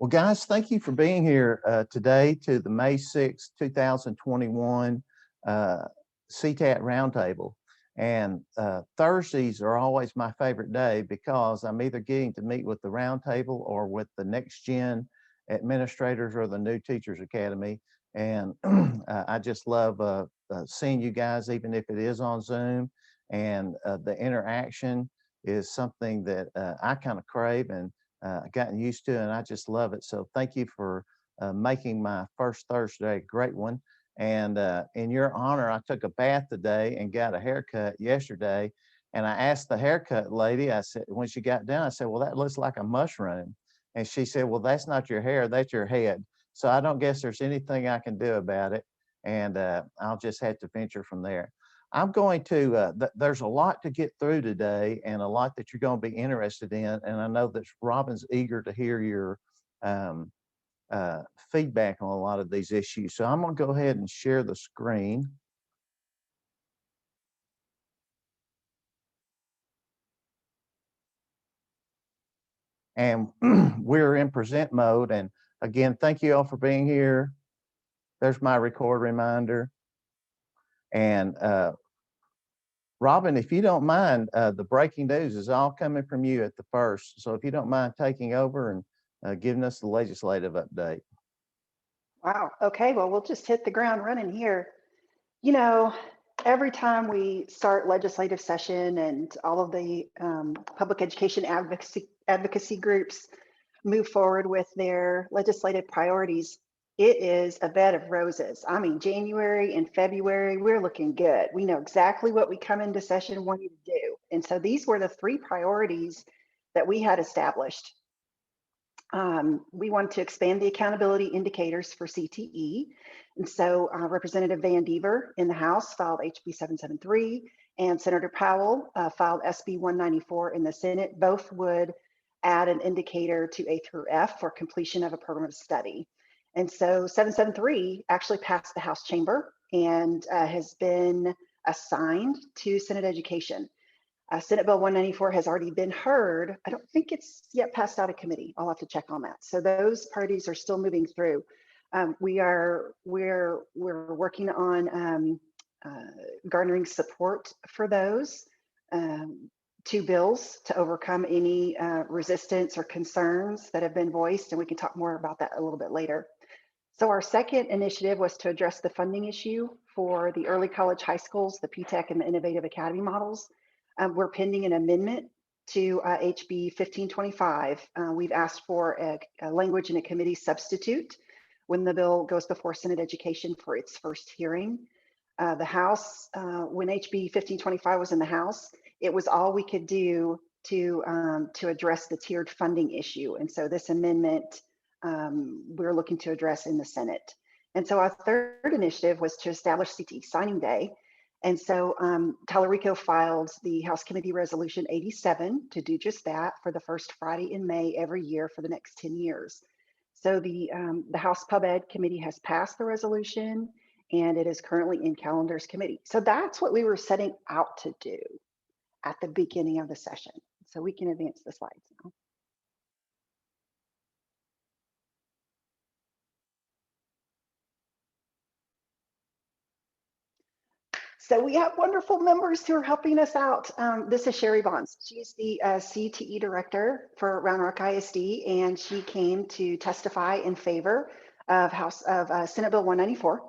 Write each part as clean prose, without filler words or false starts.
Well, guys, thank you for being here today to the May 6, 2021 CTAT Roundtable. And Thursdays are always my favorite day because I'm either getting to meet with the Roundtable or with the Next Gen administrators or the New Teachers Academy. And I just love seeing you guys, even if it is on Zoom. And the interaction is something that I kind of crave and gotten used to, and I just love it. So thank you for making my first Thursday a great one. And in your honor, I took a bath today and got a haircut yesterday. And I asked the haircut lady, I said, when she got done, I said, well, that looks like a mushroom. And she said, well, that's not your hair, that's your head. So I don't guess there's anything I can do about it. And I'll just have to venture from there. I'm going to, there's a lot to get through today and a lot that you're going to be interested in. And I know that Robin's eager to hear your feedback on a lot of these issues. So I'm going to go ahead and share the screen. And we're in present mode. And again, thank you all for being here. There's my record reminder. And Robin, if you don't mind, the breaking news is all coming from you at the first. So if you don't mind taking over and giving us the legislative update. Wow. Okay. Well, we'll just hit the ground running here. You know, every time we start legislative session and all of the public education advocacy groups move forward with their legislative priorities, it is a bed of roses. I mean, January and February, we're looking good. We know exactly what we come into session wanting to do. And so these were the 3 priorities that we had established. We want to expand the accountability indicators for CTE. And so Representative Van Dever in the House filed HB 773 and Senator Powell filed SB 194 in the Senate. Both would add an indicator to A through F for completion of a program of study. And so 773 actually passed the House chamber and has been assigned to Senate Education. Senate Bill 194 has already been heard. I don't think it's yet passed out of committee. I'll have to check on that. So those parties are still moving through. We're working on garnering support for those 2 bills to overcome any resistance or concerns that have been voiced, and we can talk more about that a little bit later. So our second initiative was to address the funding issue for the early college high schools, the PTEC and the Innovative Academy models. We're pending an amendment to HB 1525. We've asked for a language in a committee substitute when the bill goes before Senate Education for its first hearing. The House, when HB 1525 was in the House, it was all we could do to address the tiered funding issue. And so this amendment we're looking to address in the Senate. And so our third initiative was to establish CTE signing day. And so Tallarico filed the House Committee Resolution 87 to do just that for the first Friday in May every year for the next 10 years. So the House Pub Ed Committee has passed the resolution and it is currently in Calendars Committee. So that's what we were setting out to do at the beginning of the session. So we can advance the slides now. So we have wonderful members who are helping us out. This is Sherry Bonds. She's the CTE director for Round Rock ISD, and she came to testify in favor of Senate Bill 194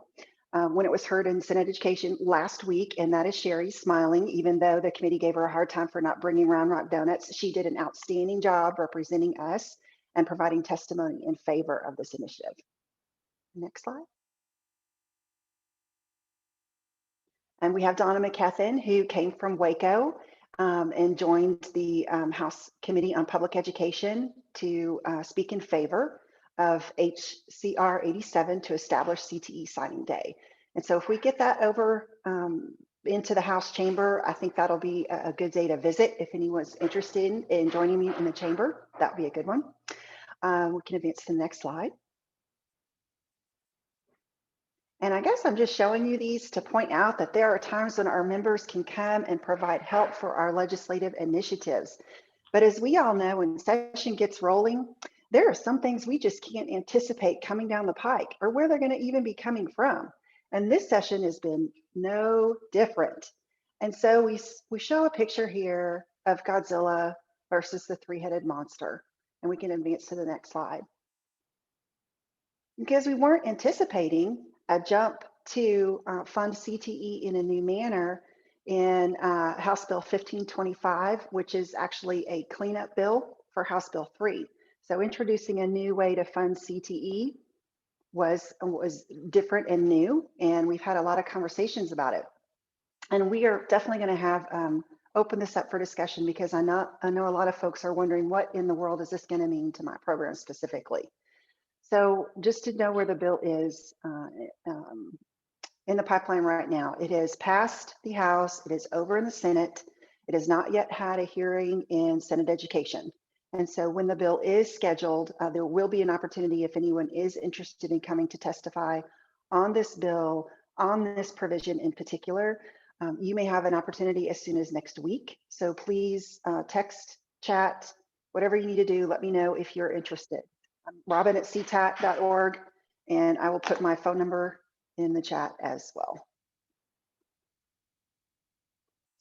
when it was heard in Senate Education last week. And that is Sherry smiling, even though the committee gave her a hard time for not bringing Round Rock donuts. She did an outstanding job representing us and providing testimony in favor of this initiative. Next slide. And we have Donna McKethan, who came from Waco and joined the House Committee on Public Education to speak in favor of HCR 87 to establish CTE signing day. And so if we get that over into the House chamber, I think that'll be a good day to visit. If anyone's interested in joining me in the chamber, that would be a good one. We can advance to the next slide. And I guess I'm just showing you these to point out that there are times when our members can come and provide help for our legislative initiatives. But as we all know, when session gets rolling, there are some things we just can't anticipate coming down the pike or where they're going to even be coming from. And this session has been no different. And so we show a picture here of Godzilla versus the three-headed monster. And we can advance to the next slide. Because we weren't anticipating a jump to fund CTE in a new manner in House Bill 1525, which is actually a cleanup bill for House Bill 3. So introducing a new way to fund CTE was different and new, and we've had a lot of conversations about it. And we are definitely going to have open this up for discussion, because I know a lot of folks are wondering, what in the world is this going to mean to my program specifically? So just to know where the bill is in the pipeline right now, it has passed the House, it is over in the Senate. It has not yet had a hearing in Senate Education. And so when the bill is scheduled, there will be an opportunity, if anyone is interested in coming to testify on this bill, on this provision in particular. You may have an opportunity as soon as next week. So please text, chat, whatever you need to do, let me know if you're interested. Robin at CTAT.org, and I will put my phone number in the chat as well.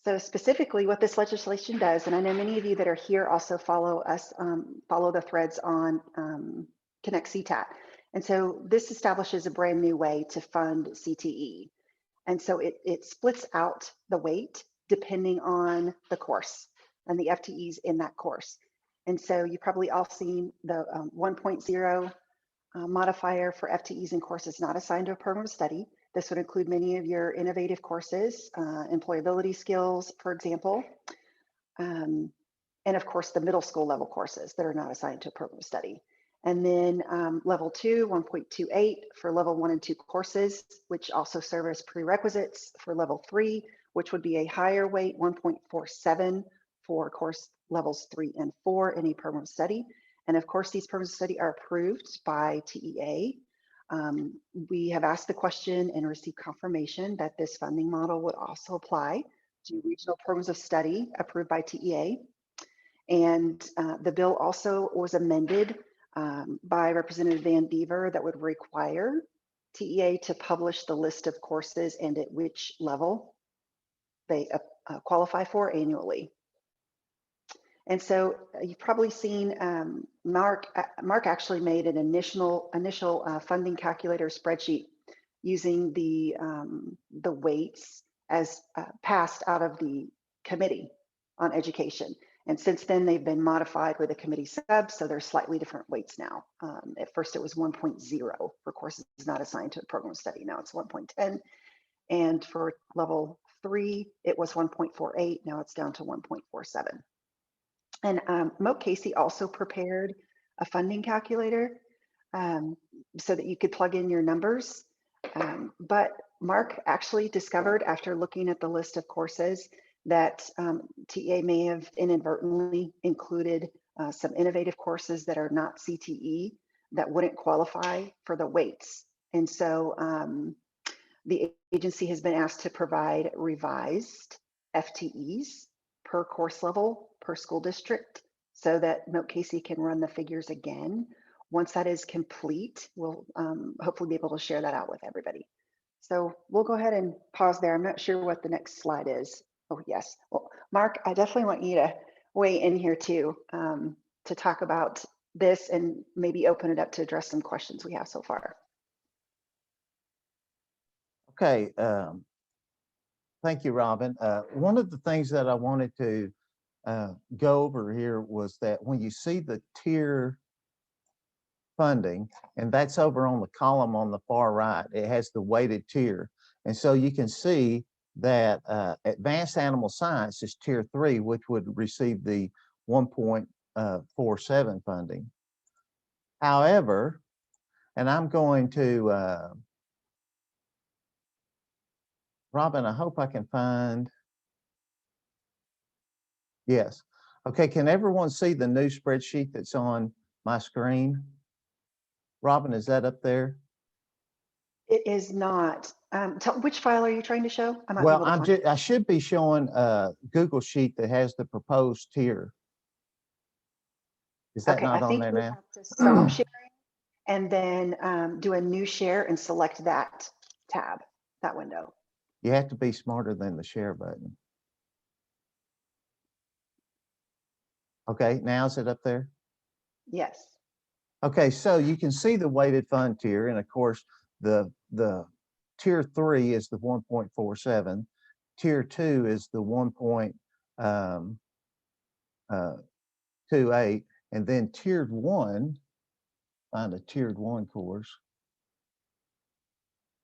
So specifically what this legislation does, and I know many of you that are here also follow us, follow the threads on Connect CTAT. And so this establishes a brand new way to fund CTE. And so it splits out the weight depending on the course and the FTEs in that course. And so you've probably all seen the 1.0 modifier for FTEs in courses not assigned to a program of study. This would include many of your innovative courses, employability skills, for example, and of course the middle school level courses that are not assigned to a program of study. And then level 2, 1.28 for level 1 and 2 courses, which also serve as prerequisites for level 3, which would be a higher weight, 1.47 for course levels 3 and 4 in a program of study. And of course, these programs of study are approved by TEA. We have asked the question and received confirmation that this funding model would also apply to regional programs of study approved by TEA. And the bill also was amended by Representative Van Beaver that would require TEA to publish the list of courses and at which level they qualify for annually. And so you've probably seen Mark actually made an initial funding calculator spreadsheet using the weights as passed out of the Committee on Education. And since then, they've been modified with a committee sub, so they're slightly different weights now. At first, it was 1.0 for courses not assigned to a program of study. Now it's 1.10. And for level 3, it was 1.48. Now it's down to 1.47. And Moat Casey also prepared a funding calculator so that you could plug in your numbers. But Mark actually discovered, after looking at the list of courses, that TEA may have inadvertently included some innovative courses that are not CTE that wouldn't qualify for the weights. And so the agency has been asked to provide revised FTEs per course level, per school district, so that Moat Casey can run the figures again. Once that is complete, we'll hopefully be able to share that out with everybody. So we'll go ahead and pause there. I'm not sure what the next slide is. Oh, yes. Well, Mark, I definitely want you to weigh in here too, to talk about this and maybe open it up to address some questions we have so far. Okay. Thank you, Robin. One of the things that I wanted to go over here was that when you see the tier funding, and that's over on the column on the far right, it has the weighted tier. And so you can see that advanced animal science is tier 3, which would receive the 1.47 funding. However, and I'm going to, Robin, I hope I can find, yes. Okay, can everyone see the new spreadsheet that's on my screen? Robin, is that up there? It is not. Which file are you trying to show? Well, I should be showing a Google Sheet that has the proposed tier. Is that Okay, I not on think there we now? have to stop sharing and then do a new share and select that tab, that window. You have to be smarter than the share button. Okay, now is it up there? Yes. Okay, so you can see the weighted fund tier, and of course, the tier 3 is the 1.47, tier 2 is the 1.28, and then tiered 1, find a tiered 1 course.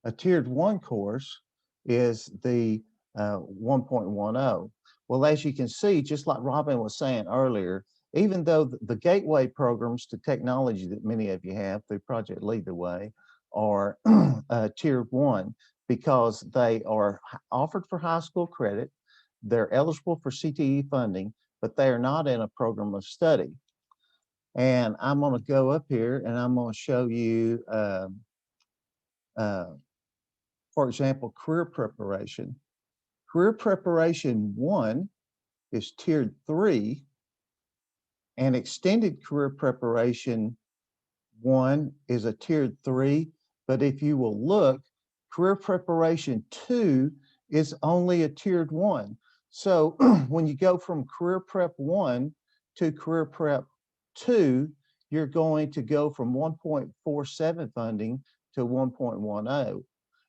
A tiered 1 course is the 1.10. Well, as you can see, just like Robin was saying earlier, even though the gateway programs to technology that many of you have through Project Lead the Way are tiered 1 because they are offered for high school credit, they're eligible for CTE funding, but they are not in a program of study. And I'm going to go up here and I'm going to show you for example, career preparation. Career preparation 1 is tiered 3, and extended career preparation 1 is a tiered 3. But if you will look, career preparation 2 is only a tiered 1. So when you go from career prep 1 to career prep 2, you're going to go from 1.47 funding to 1.10.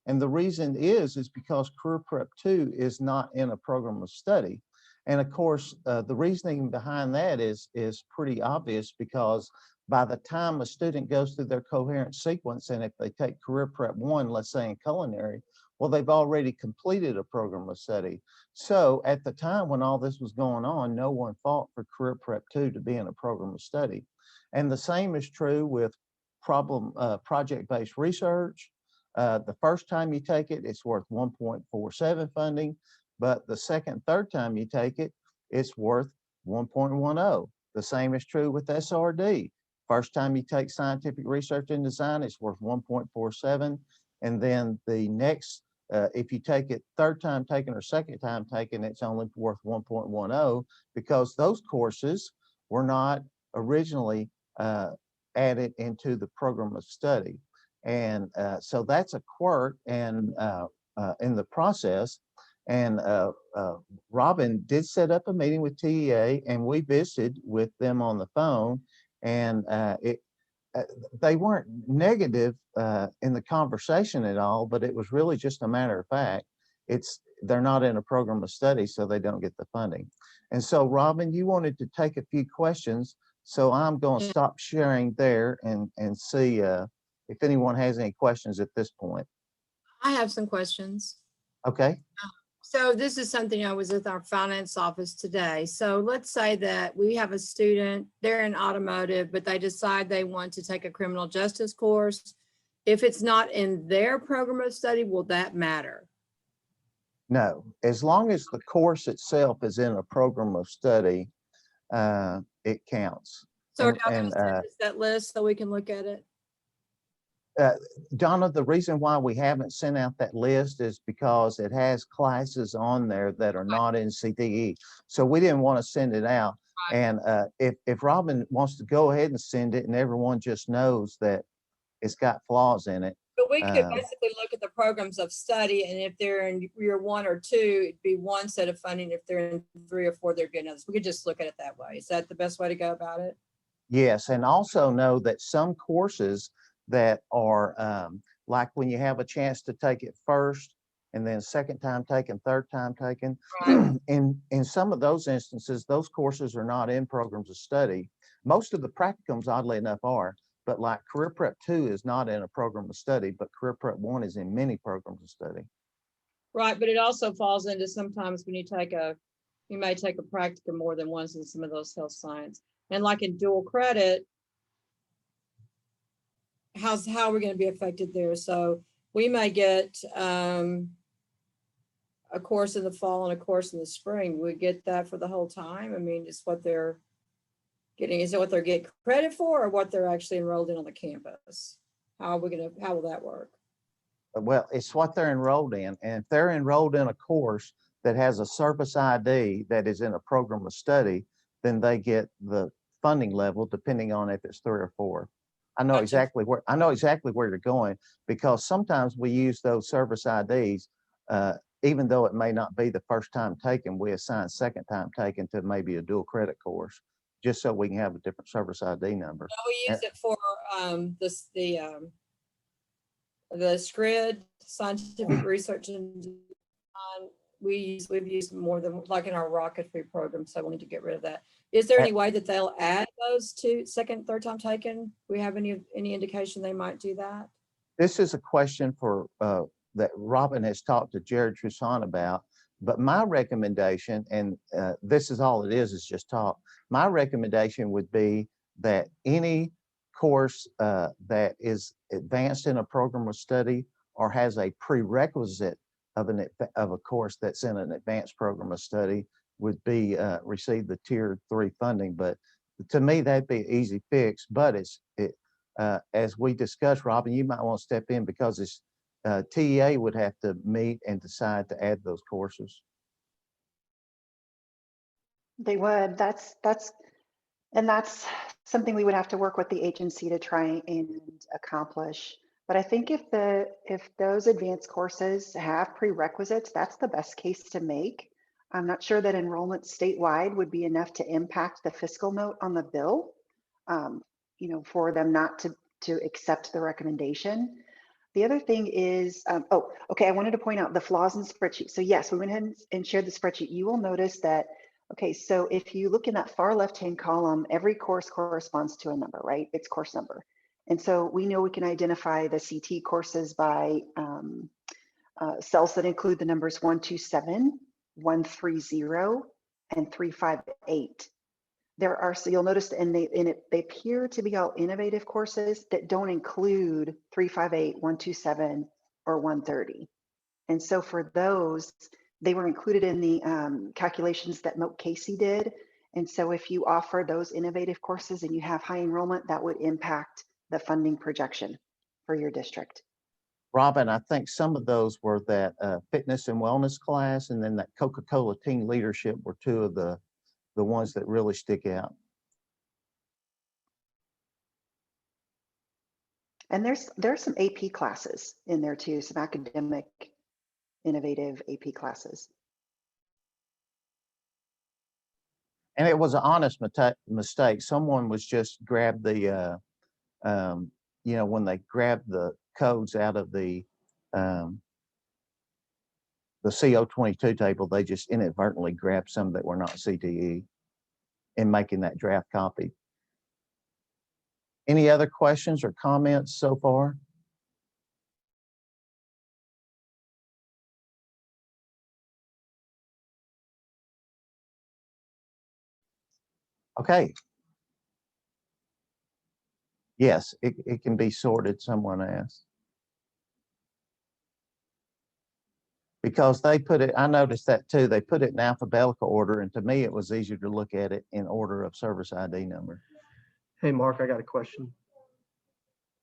And the reason is because Career Prep 2 is not in a program of study. And of course, the reasoning behind that is pretty obvious, because by the time a student goes through their coherent sequence, and if they take Career Prep 1, let's say in culinary, well, they've already completed a program of study. So at the time when all this was going on, no one fought for Career Prep 2 to be in a program of study. And the same is true with project-based research. The first time you take it, it's worth 1.47 funding, but the second, third time you take it, it's worth 1.10. The same is true with SRD. First time you take scientific research and design, it's worth 1.47. And then the next, if you take it third time taken or second time taken, it's only worth 1.10, because those courses were not originally added into the program of study. And so that's a quirk and in the process. And Robin did set up a meeting with TEA, and we visited with them on the phone. And they weren't negative in the conversation at all, but it was really just a matter of fact. They're not in a program of study, so they don't get the funding. And so, Robin, you wanted to take a few questions, so I'm going to stop sharing there and see if anyone has any questions at this point. I have some questions. Okay. So this is something I was with our finance office today. So let's say that we have a student, they're in automotive, but they decide they want to take a criminal justice course. If it's not in their program of study, will that matter? No, as long as the course itself is in a program of study, it counts. So are y'all going to send us that list so we can look at it? Donna, the reason why we haven't sent out that list is because it has classes on there that are not in CTE. So we didn't want to send it out. Right. And if Robin wants to go ahead and send it, and everyone just knows that it's got flaws in it. But we could basically look at the programs of study, and if they're in year 1 or 2, it'd be one set of funding. If they're in 3 or 4, they're getting others. We could just look at it that way. Is that the best way to go about it? Yes, and also know that some courses that are like when you have a chance to take it first, and then second time taken, third time taken, right. In some of those instances, those courses are not in programs of study. Most of the practicums, oddly enough, are, but like Career Prep 2 is not in a program of study, but Career Prep 1 is in many programs of study. Right, but it also falls into sometimes when you may take a practicum more than once in some of those health science. And like in dual credit, how are we going to be affected there? So we may get a course in the fall and a course in the spring. We get that for the whole time. I mean, it's what they're getting. Is it what they're getting credit for, or what they're actually enrolled in on the campus? How will that work? Well, it's what they're enrolled in. And if they're enrolled in a course that has a service ID that is in a program of study, then they get the funding level, depending on if it's 3 or 4. I know Gotcha. exactly where you're going, because sometimes we use those service IDs, even though it may not be the first time taken, we assign second time taken to maybe a dual credit course, just so we can have a different service ID number. No, we use it for the SCRID, scientific research and design. We've used more than, like in our rocketry program, so I wanted to get rid of that. Is there any way that they'll add those to second, third time taken? We have any indication they might do that? This is a question for that Robin has talked to Jared Trusson about, but my recommendation, and this is all it is just talk. My recommendation would be that any course that is advanced in a program of study or has a prerequisite of a course that's in an advanced program of study would be receive the tier 3 funding. But to me, that'd be an easy fix. But as we discussed, Robin, you might want to step in, because it's TEA would have to meet and decide to add those courses. They would. That's something we would have to work with the agency to try and accomplish. But I think if those advanced courses have prerequisites, that's the best case to make. I'm not sure that enrollment statewide would be enough to impact the fiscal note on the bill, for them not to accept the recommendation. The other thing is, I wanted to point out the flaws in the spreadsheet. So yes, we went ahead and shared the spreadsheet. You will notice that, okay, so if you look in that far left-hand column, every course corresponds to a number, right? It's course number. And so we know we can identify the CT courses by cells that include the numbers 127, 130, and 358. There are, so you'll notice, and they appear to be all innovative courses that don't include 358, 127, or 130. And so for those, they were included in the calculations that Moat Casey did. And so if you offer those innovative courses and you have high enrollment, that would impact the funding projection for your district. Robin, I think some of those were that fitness and wellness class, and then that Coca-Cola Teen Leadership were two of the ones that really stick out. And there's some AP classes in there too, some academic, innovative AP classes. And it was an honest mistake. Someone was just grabbed the, when they grabbed the codes out of the CO22 table, they just inadvertently grabbed some that were not CTE in making that draft copy. Any other questions or comments so far? Okay. Yes, it can be sorted, someone asked. Because they put it, I noticed that too, they put it in alphabetical order, and to me, it was easier to look at it in order of service ID number. Hey, Mark, I got a question.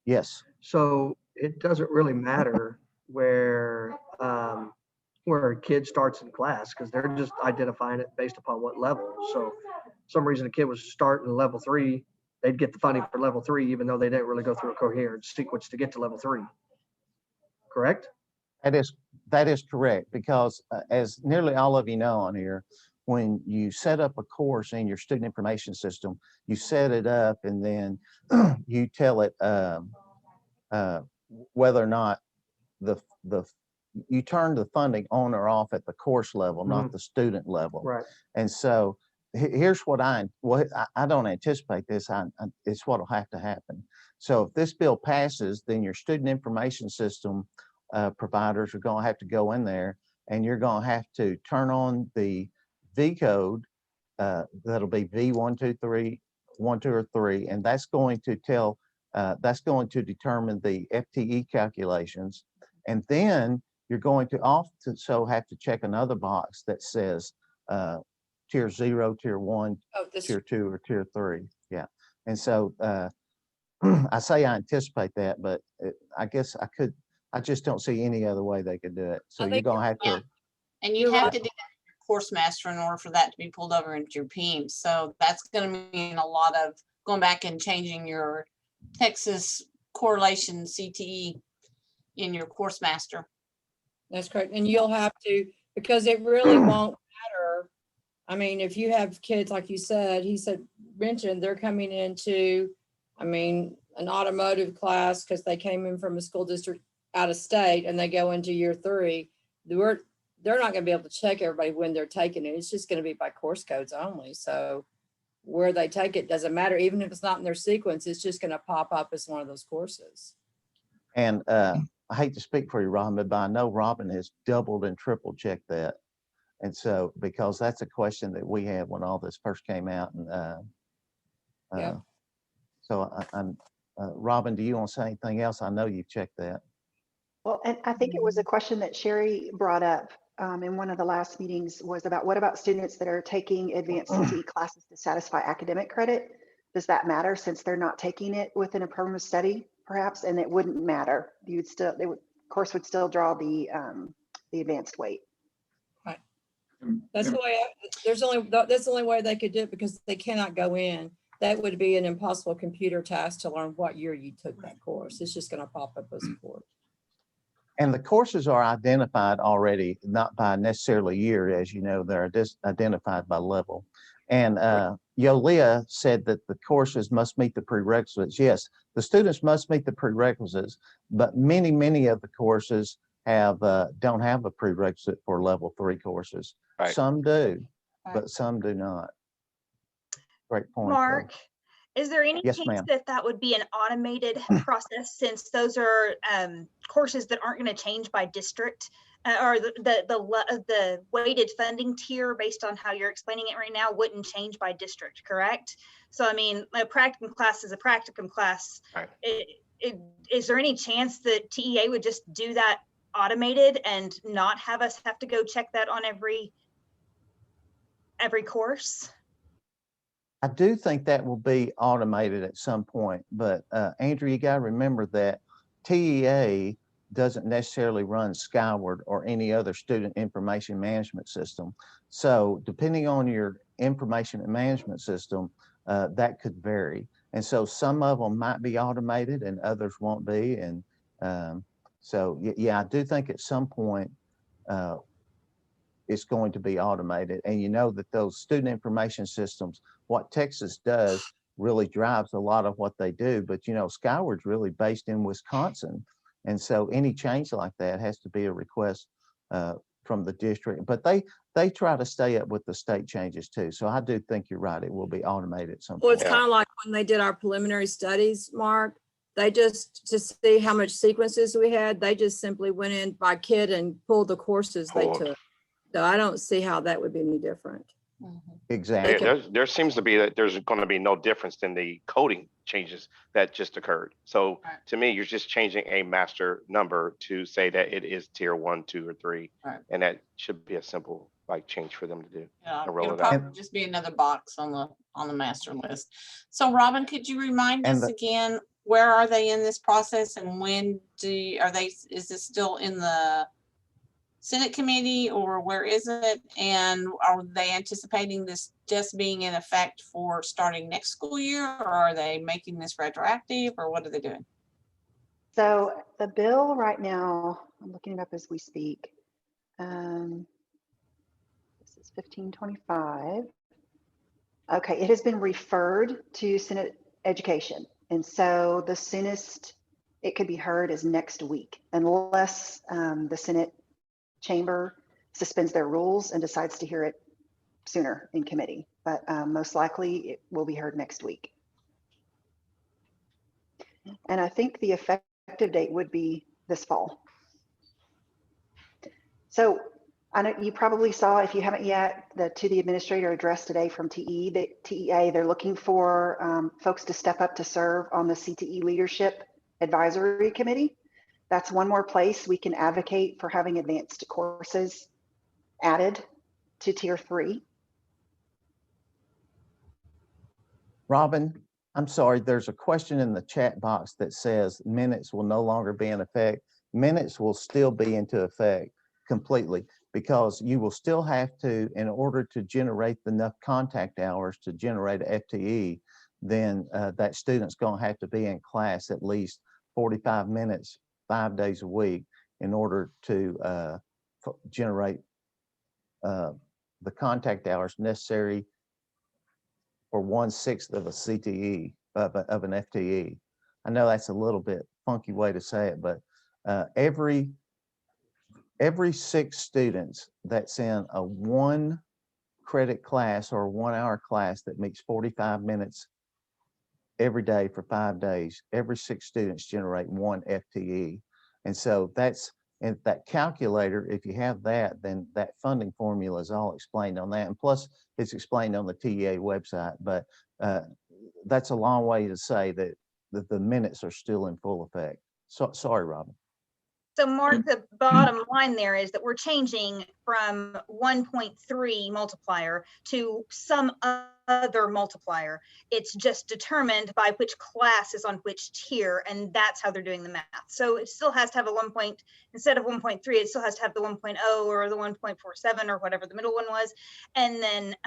Yes. So it doesn't really matter where a kid starts in class, because they're just identifying it based upon what level. So some reason a kid was starting level 3, they'd get the funding for level 3, even though they didn't really go through a coherent sequence to get to level 3. Correct? That is correct, because as nearly all of you know on here, when you set up a course in your student information system, you set it up and then you tell it whether or not you turn the funding on or off at the course level, not the student level. Right. And so here's what I don't anticipate this. It's what'll have to happen. So if this bill passes, then your student information system providers are going to have to go in there, and you're going to have to turn on the V code. That'll be V123, 1, 2, or 3, and that's going to determine the FTE calculations. And then you're going to also have to check another box that says tier 0, tier 1, tier 2, or tier 3. Yeah. And so I say I anticipate that, but I guess I just don't see any other way they could do it. So you're going to have to. And you'd have to do that course master in order for that to be pulled over into your PEEM. So that's going to mean a lot of going back and changing your Texas correlation CTE in your course master. That's correct. And you'll have to, because it really won't matter. I mean, if you have kids, like you said, mentioned they're coming into, I mean, an automotive class because they came in from a school district out of state and they go into year 3, they're not going to be able to check everybody when they're taking it. It's just going to be by course codes only. So where they take it doesn't matter. Even if it's not in their sequence, it's just going to pop up as one of those courses. And I hate to speak for you, Robin, but I know Robin has doubled and triple checked that. And so, because that's a question that we had when all this first came out. And Yeah. So Robin, do you want to say anything else? I know you've checked that. Well, and I think it was a question that Sherry brought up in one of the last meetings, was about what about students that are taking advanced CTE classes to satisfy academic credit? Does that matter since they're not taking it within a program of study, perhaps? And it wouldn't matter. You would still, course would still draw the advanced weight. Right. That's the way. That's the only way they could do it, because they cannot go in. That would be an impossible computer task to learn what year you took that course. It's just going to pop up as a course. And the courses are identified already, not by necessarily year, as you know, they're just identified by level. And Yolea said that the courses must meet the prerequisites. Yes, the students must meet the prerequisites, but many of the courses don't have a prerequisite for level 3 courses. Right. Some do, but some do not. Great point. Mark, is there any Yes, chance ma'am. that would be an automated process, since those are courses that aren't going to change by district, or the weighted funding tier based on how you're explaining it right now wouldn't change by district, correct? So I mean, a practicum class is a practicum class. Right. Is there any chance that TEA would just do that automated and not have us have to go check that on every course? I do think that will be automated at some point, but Andrew, you got to remember that TEA doesn't necessarily run Skyward or any other student information management system. So depending on your information management system, that could vary. And so some of them might be automated and others won't be. And so, yeah, I do think at some point it's going to be automated. And you know that those student information systems, what Texas does really drives a lot of what they do. But, you know, Skyward's really based in Wisconsin. And so any change like that has to be a request from the district. But they try to stay up with the state changes too. So I do think you're right. It will be automated at some Well, point. it's kind of like when they did our preliminary studies, Mark, they just, to see how much sequences we had, they just simply went in by kid and pulled the courses they took. So I don't see how that would be any different. Exactly. There seems to be that there's going to be no difference in the coding changes that just occurred. So to me, you're just changing a master number to say that it is tier 1, 2, or 3, and that should be a simple change for them to do. Yeah, roll it'll it out. probably just be another box on the master list. So Robin, could you remind us again, where are they in this process, and when is this still in the Senate committee, or where is it? And are they anticipating this just being in effect for starting next school year, or are they making this retroactive, or what are they doing? So the bill right now, I'm looking it up as we speak. This is 1525. Okay, it has been referred to Senate Education. And so the soonest it could be heard is next week, unless the Senate chamber suspends their rules and decides to hear it sooner in committee. But most likely it will be heard next week. And I think the effective date would be this fall. So I know you probably saw, if you haven't yet, the To the Administrator address today from TEA. They're looking for folks to step up to serve on the CTE Leadership Advisory Committee. That's one more place we can advocate for having advanced courses added to tier 3. Robin, I'm sorry, there's a question in the chat box that says minutes will no longer be in effect. Minutes will still be into effect completely. because you will still have to, in order to generate enough contact hours to generate a FTE, then that student's going to have to be in class at least 45 minutes, 5 days a week in order to generate the contact hours necessary for 1/6 of a CTE, of an FTE. I know that's a little bit funky way to say it, but every 6 students that's in a 1 credit class or 1 hour class that meets 45 minutes every day for 5 days, every 6 students generate 1 FTE. And so that's, and that calculator, if you have that, then that funding formula is all explained on that. And plus it's explained on the TEA website, but that's a long way to say that the minutes are still in full effect. So sorry, Robin. So Mark, the bottom line there is that we're changing from 1.3 multiplier to some other multiplier. It's just determined by which class is on which tier, and that's how they're doing the math. So it still has to have a 1 point, instead of 1.3, it still has to have the 1.0 or the 1.47 or whatever the middle one was. And then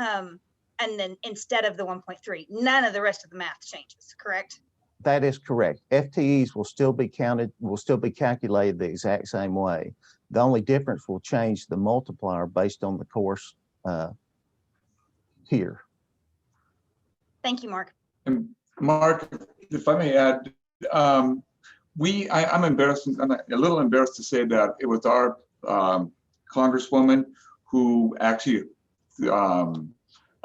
instead of the 1.3, none of the rest of the math changes, correct? That is correct. FTEs will still be counted, will still be calculated the exact same way. The only difference will change the multiplier based on the course tier. Thank you, Mark. And Mark, if I may add, I'm embarrassed, I'm a little embarrassed to say that it was our Congresswoman who actually,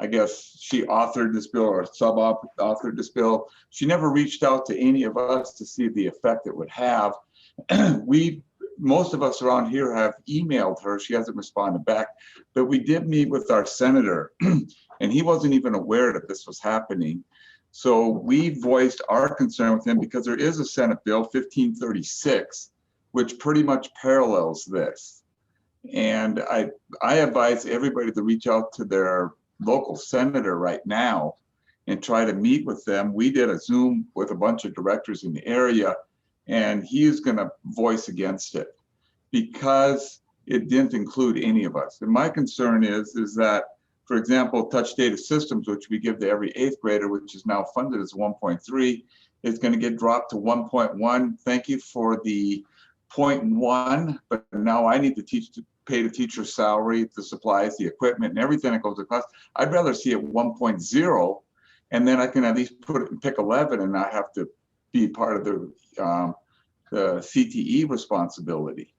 I guess she authored this bill or sub-authored this bill. She never reached out to any of us to see the effect it would have. Most of us around here have emailed her. She hasn't responded back, but we did meet with our senator and he wasn't even aware that this was happening. So we voiced our concern with him because there is a Senate bill 1536, which pretty much parallels this. And I advise everybody to reach out to their local senator right now and try to meet with them. We did a Zoom with a bunch of directors in the area, and he's going to voice against it because it didn't include any of us. And my concern is that, for example, Touch Data Systems, which we give to every 8th grader, which is now funded as 1.3, is going to get dropped to 1.1. Thank you for the 0.1, but now I need to pay the teacher's salary, the supplies, the equipment, and everything that goes to class. I'd rather see it 1.0, and then I can at least put it in pick 11 and not have to be part of the CTE responsibility.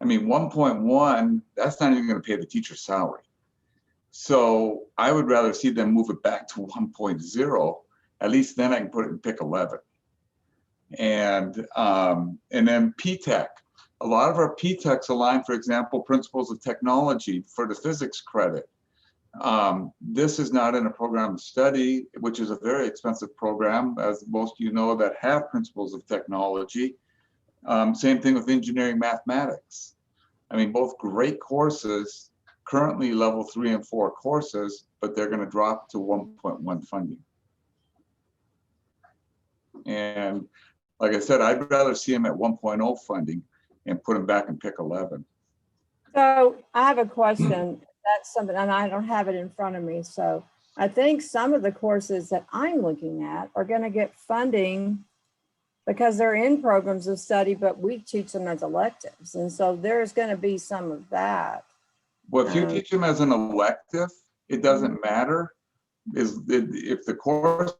I mean, 1.1, that's not even going to pay the teacher's salary. So I would rather see them move it back to 1.0. At least then I can put it in pick 11. And then PTech. A lot of our PTechs align, for example, principles of technology for the physics credit. This is not in a program of study, which is a very expensive program, as most of you know that have principles of technology. Same thing with engineering mathematics. I mean, both great courses, currently level 3 and 4 courses, but they're going to drop to 1.1 funding. And like I said, I'd rather see them at 1.0 funding and put them back in pick 11. So I have a question. That's something, and I don't have it in front of me. So I think some of the courses that I'm looking at are going to get funding because they're in programs of study, but we teach them as electives. And so there's going to be some of that. Well, if you teach them as an elective, it doesn't matter. If the course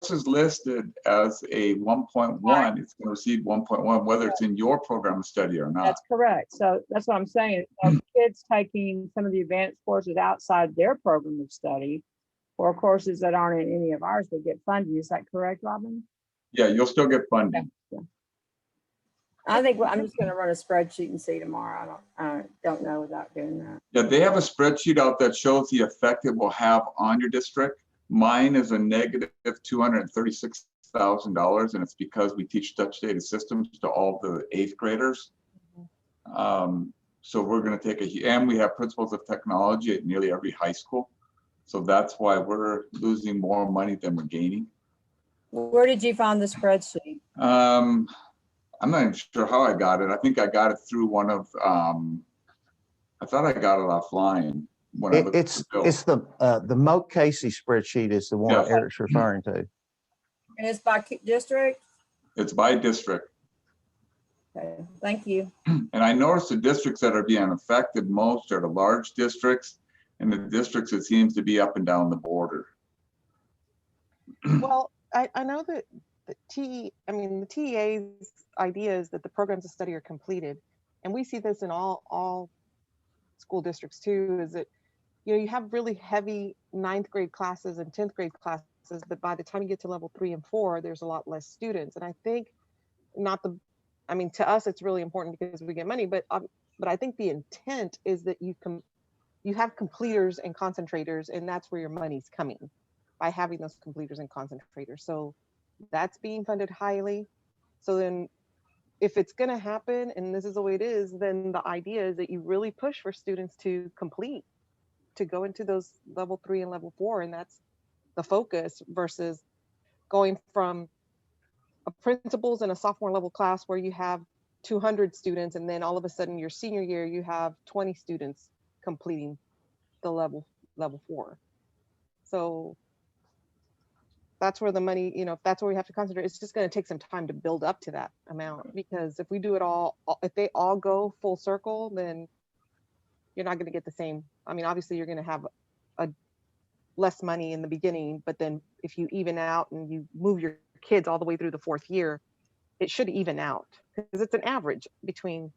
is listed as a 1.1, right, it's going to receive 1.1, whether it's in your program of study or not. That's correct. So that's what I'm saying. So kids taking some of the advanced courses outside their program of study or courses that aren't in any of ours will get funding. Is that correct, Robin? Yeah, you'll still get funding. Yeah. I think I'm just going to run a spreadsheet and see tomorrow. I don't know without doing that. Yeah, they have a spreadsheet out that shows the effect it will have on your district. Mine is a negative $236,000, and it's because we teach Touch Data Systems to all the 8th graders. So we're going to take and we have principles of technology at nearly every high school. So that's why we're losing more money than we're gaining. Where did you find the spreadsheet? I'm not even sure how I got it. I think I got it through one of, I I thought I got it offline when I looked at the bill. It's the Moat Casey spreadsheet is the one Yeah. Eric's referring to. And it's by district? It's by district. Okay, thank you. And I noticed the districts that are being affected most are the large districts and the districts that seems to be up and down the border. Well, I know that the TEA's idea is that the programs of study are completed. And we see this in all school districts too, is that, you have really heavy 9th grade classes and 10th grade classes, but by the time you get to level 3 and 4, there's a lot less students. And I think to us, it's really important because we get money, but I think the intent is that you have completers and concentrators, and that's where your money's coming by having those completers and concentrators. So that's being funded highly. So then if it's going to happen, and this is the way it is, then the idea is that you really push for students to complete, to go into those level 3 and level 4. And that's the focus versus going from a principals in a sophomore level class where you have 200 students. And then all of a sudden your senior year, you have 20 students completing the level 4. So that's where the money, if that's where we have to concentrate, it's just going to take some time to build up to that amount, because if we do it all, if they all go full circle, then you're not going to get the same. Obviously you're going to have a less money in the beginning, but then if you even out and you move your kids all the way through the 4th year, it should even out, because it's an average between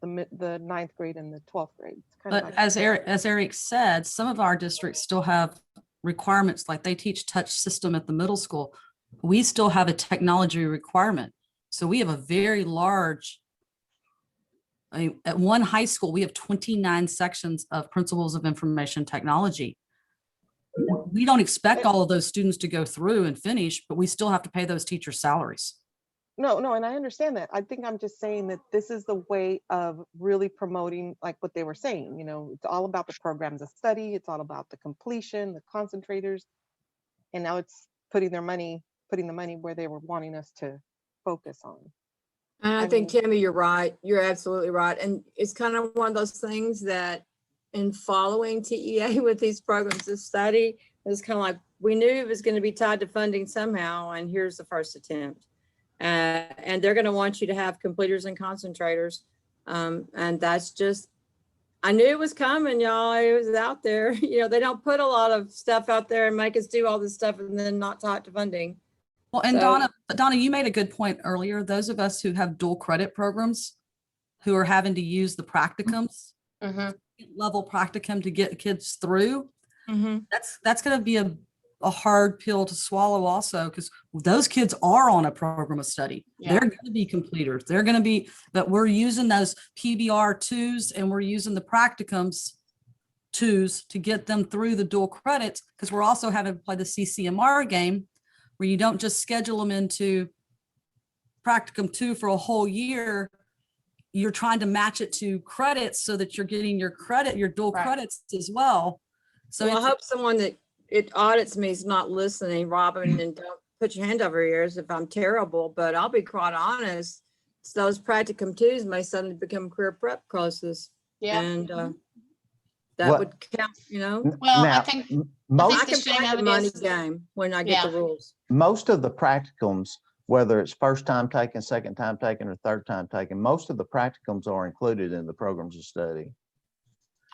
the 9th grade and the 12th grade. It's kind of But like, as Eric said, some of our districts still have requirements, like they teach touch system at the middle school. We still have a technology requirement. So we have a very large, at one high school, we have 29 sections of principles of information technology. We don't expect all of those students to go through and finish, but we still have to pay those teachers' salaries. No, and I understand that. I think I'm just saying that this is the way of really promoting, like what they were saying, it's all about the programs of study. It's all about the completion, the concentrators. And now it's putting the money where they were wanting us to focus on. And I think, Tammy, you're right. You're absolutely right. And it's kind of one of those things that in following TEA with these programs of study, it's kind of like, we knew it was going to be tied to funding somehow, and here's the first attempt. And they're going to want you to have completers and concentrators. And that's just, I knew it was coming, y'all. It was out there. They don't put a lot of stuff out there and make us do all this stuff and then not tie it to funding. Well, and So- Donna, you made a good point earlier. Those of us who have dual credit programs who are having to use the practicums, level practicum to get kids through, that's going to be a hard pill to swallow also, because those kids are on a program of study. Yeah. They're going to be completers. They're going to be, but we're using those PBR 2s and we're using the practicums 2s to get them through the dual credits, because we're also having to play the CCMR game where you don't just schedule them into practicum 2 for a whole year. You're trying to match it to credits so that you're getting your credit, your dual credits as well. So I hope someone that it audits me is not listening, Robin, and don't put your hand over your ears if I'm terrible, but I'll be quite honest. It's those practicum 2s may suddenly become career prep courses. Yeah. And that What- would count, Well, I Now, think most, I the can shame play of the it money is- game when I get the rules. most of the practicums, whether it's first time taken, second time taken, or third time taken, most of the practicums are included in the programs of study.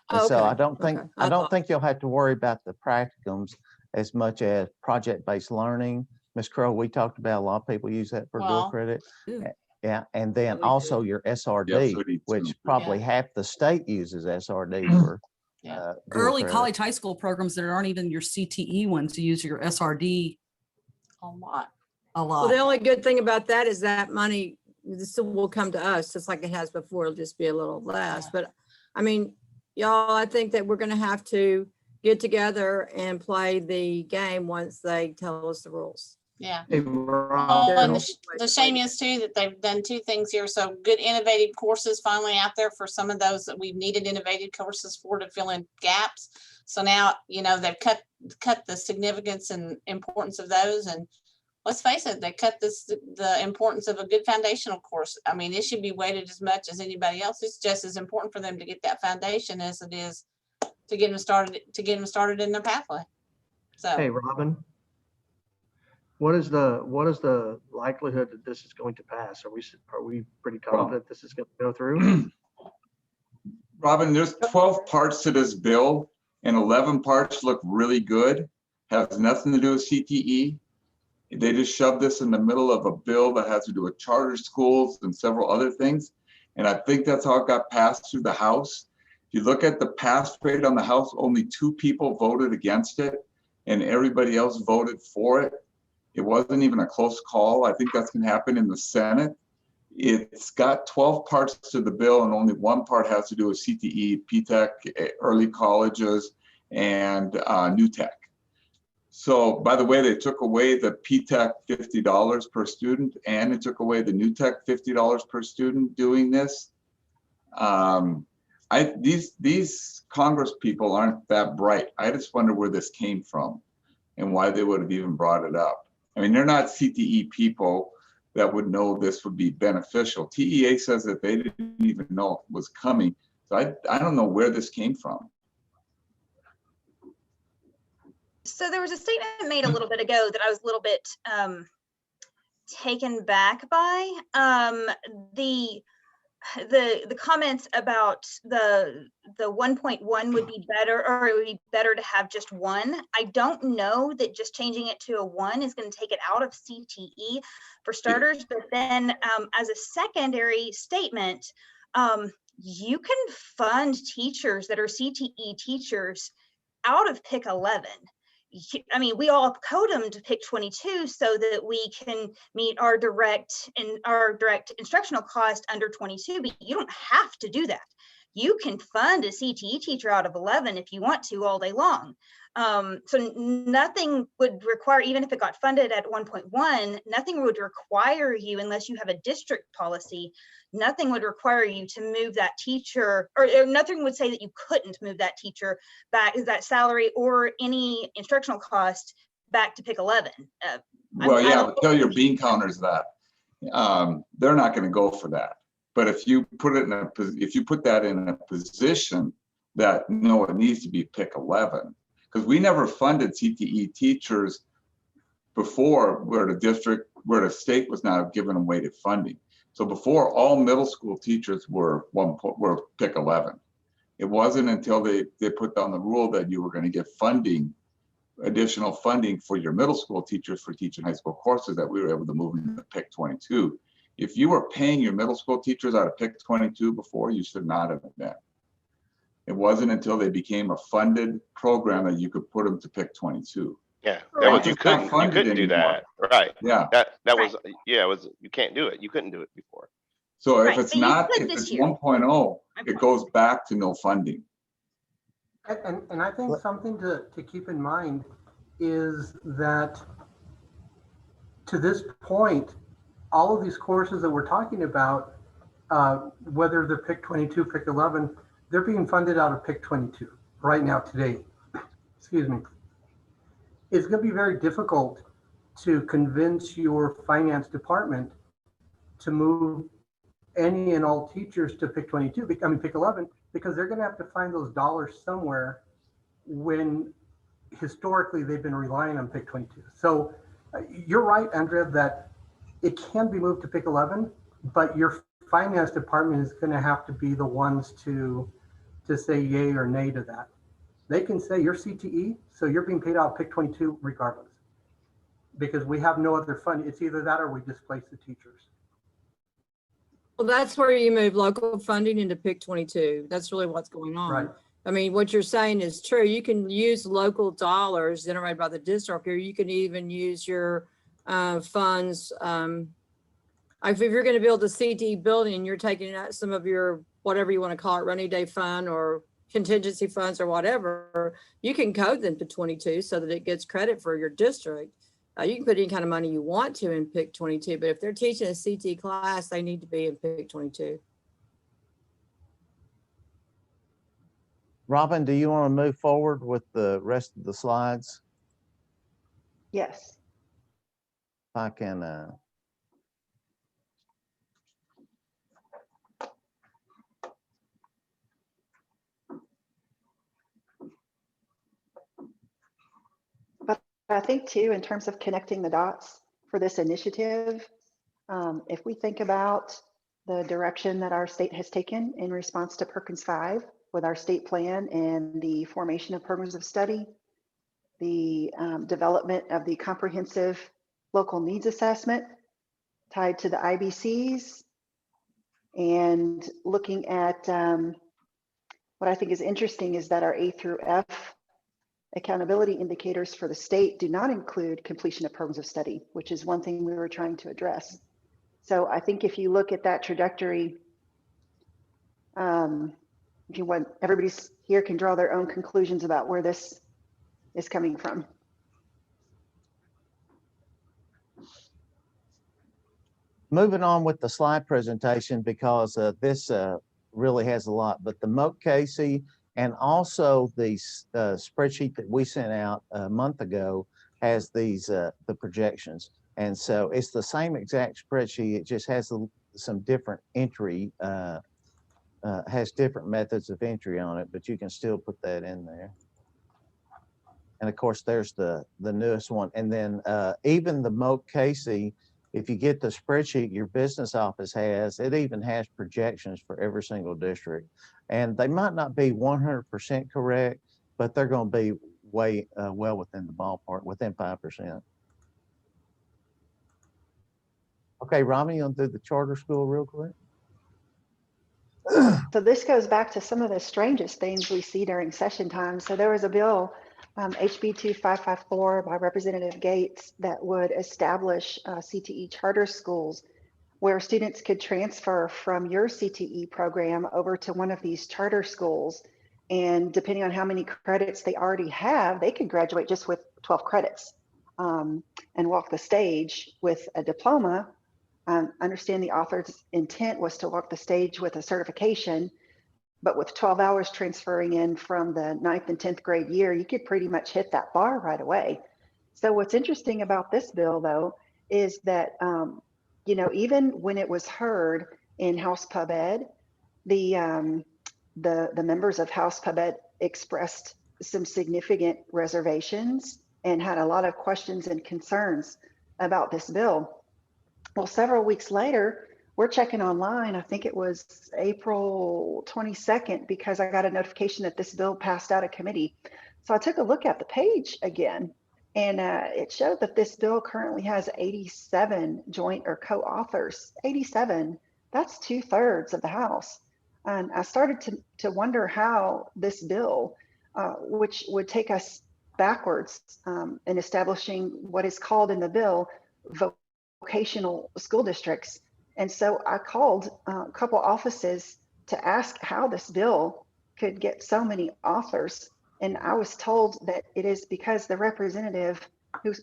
And so I don't think you'll have to worry about the practicums as much as project-based learning. Ms. Crow, we talked about a lot of people use that for dual Well, credit. Ooh. Yeah, and then we also do. your Yes, SRD, we do which too. probably half the state uses SRD for Yeah. dual early credit. college, high school programs that aren't even your CTE ones to use your SRD a lot. a Well, lot. the only good thing about that is that money still will come to us, just like it has before. It'll just be a little less. But y'all, I think that we're going to have to get together and play the game once they tell us the rules. Yeah. Hey, Rob, Well, and They're- the shame is too that they've done two things here. So good innovative courses finally out there for some of those that we've needed innovative courses for to fill in gaps. So now, they've cut the significance and importance of those. And let's face it, they cut the importance of a good foundational course. I mean, it should be weighted as much as anybody else. It's just as important for them to get that foundation as it is to get them started in their pathway. So Hey, Robin, what is the likelihood that this is going to pass? Are we pretty confident this is going to go through? Robin, there's 12 parts to this bill and 11 parts look really good. Has nothing to do with CTE. They just shoved this in the middle of a bill that has to do with charter schools and several other things. And I think that's how it got passed through the House. If you look at the pass rate on the House, only 2 people voted against it and everybody else voted for it. It wasn't even a close call. I think that's going to happen in the Senate. It's got 12 parts to the bill and only 1 part has to do with CTE, PTEC, early colleges, and new tech. So by the way, they took away the PTEC $50 per student and it took away the new tech $50 per student doing this. These Congress people aren't that bright. I just wonder where this came from and why they would have even brought it up. I mean, they're not CTE people that would know this would be beneficial. TEA says that they didn't even know it was coming. So I don't know where this came from. So there was a statement made a little bit ago that I was a little bit taken back by. The comments about the 1.1 would be better, or it would be better to have just 1. I don't know that just changing it to a 1 is going to take it out of CTE for starters, but then as a secondary statement, you can fund teachers that are CTE teachers out of PIC 11. I mean, we all code them to PIC 22 so that we can meet our direct instructional cost under 22, but you don't have to do that. You can fund a CTE teacher out of 11 if you want to all day long. So nothing would require, even if it got funded at 1.1, nothing would require you, unless you have a district policy, nothing would require you to move that teacher, or nothing would say that you couldn't move that teacher back, that salary or any instructional cost back to PIC 11. Well, yeah, tell your bean counters that. They're not going to go for that. But if you put it that in a position that no, it needs to be PIC 11, because we never funded CTE teachers before where the state was not giving them weighted funding. So before, all middle school teachers were PIC 11. It wasn't until they put down the rule that you were going to get funding, additional funding for your middle school teachers for teaching high school courses, that we were able to move them to PIC 22. If you were paying your middle school teachers out of PIC 22 before, you should not have been. It wasn't until they became a funded program that you could put them to PIC 22. Yeah, Correct. you couldn't do that. Right. Yeah. That Right. was, yeah, it was, you can't do it. You couldn't do it before. So if Right, it's but you not, could if this it's year. 1.0, My it point. goes back to no funding. And I think something to keep in mind is that to this point, all of these courses that we're talking about, whether they're PIC 22, PIC 11, they're being funded out of PIC 22 right now today. Excuse me. It's going to be very difficult to convince your finance department to move any and all teachers to PIC 22, PIC 11, because they're going to have to find those dollars somewhere when historically they've been relying on PIC 22. So you're right, Andrea, that it can be moved to PIC 11, but your finance department is going to have to be the ones to say yay or nay to that. They can say you're CTE, so you're being paid out PIC 22 regardless, because we have no other fund. It's either that or we displace the teachers. Well, that's where you move local funding into PIC 22. That's really what's going on. Right. I mean, what you're saying is true. You can use local dollars generated by the district, or you can even use your funds. If you're going to build a CTE building, you're taking out some of your, whatever you want to call it, rainy day fund or contingency funds or whatever, you can code them to 22 so that it gets credit for your district. You can put any kind of money you want to in PIC 22, but if they're teaching a CTE class, they need to be in PIC 22. Robin, do you want to move forward with the rest of the slides? Yes. I can, But I think too, in terms of connecting the dots for this initiative, if we think about the direction that our state has taken in response to Perkins 5 with our state plan and the formation of programs of study, the development of the comprehensive local needs assessment tied to the IBCs, and looking at what I think is interesting is that our A through F accountability indicators for the state do not include completion of programs of study, which is one thing we were trying to address. So I think if you look at that trajectory, if you want, everybody's here can draw their own conclusions about where this is coming from. moving on with the slide presentation, because this really has a lot, but the Moat Casey and also the spreadsheet that we sent out a month ago has these, the projections. And so it's the same exact spreadsheet. It just has some different entry, has different methods of entry on it, but you can still put that in there. And of course, there's the newest one. And then even the Moat Casey, if you get the spreadsheet your business office has, it even has projections for every single district. And they might not be 100% correct, but they're going to be way well within the ballpark, within 5%. Okay, Rami, you want to do the charter school real quick? So this goes back to some of the strangest things we see during session time. So there was a bill, HB 2554 by Representative Gates, that would establish CTE charter schools where students could transfer from your CTE program over to one of these charter schools. And depending on how many credits they already have, they could graduate just with 12 credits and walk the stage with a diploma. Understand the author's intent was to walk the stage with a certification, but with 12 hours transferring in from the 9th and 10th grade year, you could pretty much hit that bar right away. So what's interesting about this bill, though, is that, you know, even when it was heard in House Pub Ed, the members of House Pub Ed expressed some significant reservations and had a lot of questions and concerns about this bill. Well, several weeks later, we're checking online. I think it was April 22nd, because I got a notification that this bill passed out of committee. So I took a look at the page again, and it showed that this bill currently has 87 joint or co-authors. 87, that's 2/3 of the House. And I started to wonder how this bill, which would take us backwards in establishing what is called in the bill vocational school districts. And so I called a couple offices to ask how this bill could get so many authors. And I was told that it is because the representative who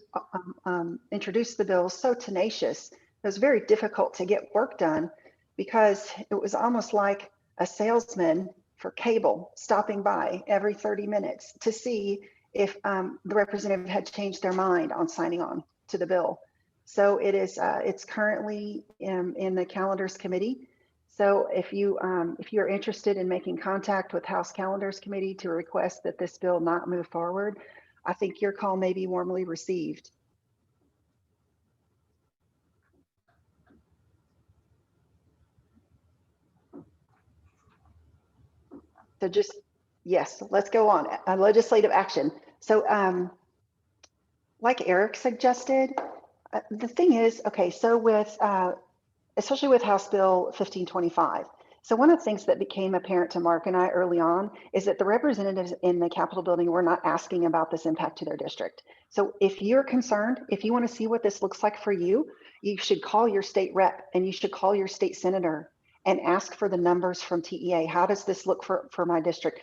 introduced the bill was so tenacious. It was very difficult to get work done, because it was almost like a salesman for cable stopping by every 30 minutes to see if the representative had changed their mind on signing on to the bill. So it is. It's currently in the calendars committee. So if you're interested in making contact with House Calendars Committee to request that this bill not move forward, I think your call may be warmly received. So just, yes, let's go on. Legislative action. So like Eric suggested, the thing is, okay, so with, especially with House Bill 1525. So one of the things that became apparent to Mark and I early on is that the representatives in the Capitol building were not asking about this impact to their district. So if you're concerned, if you want to see what this looks like for you, you should call your state rep and you should call your state senator and ask for the numbers from TEA. How does this look for my district?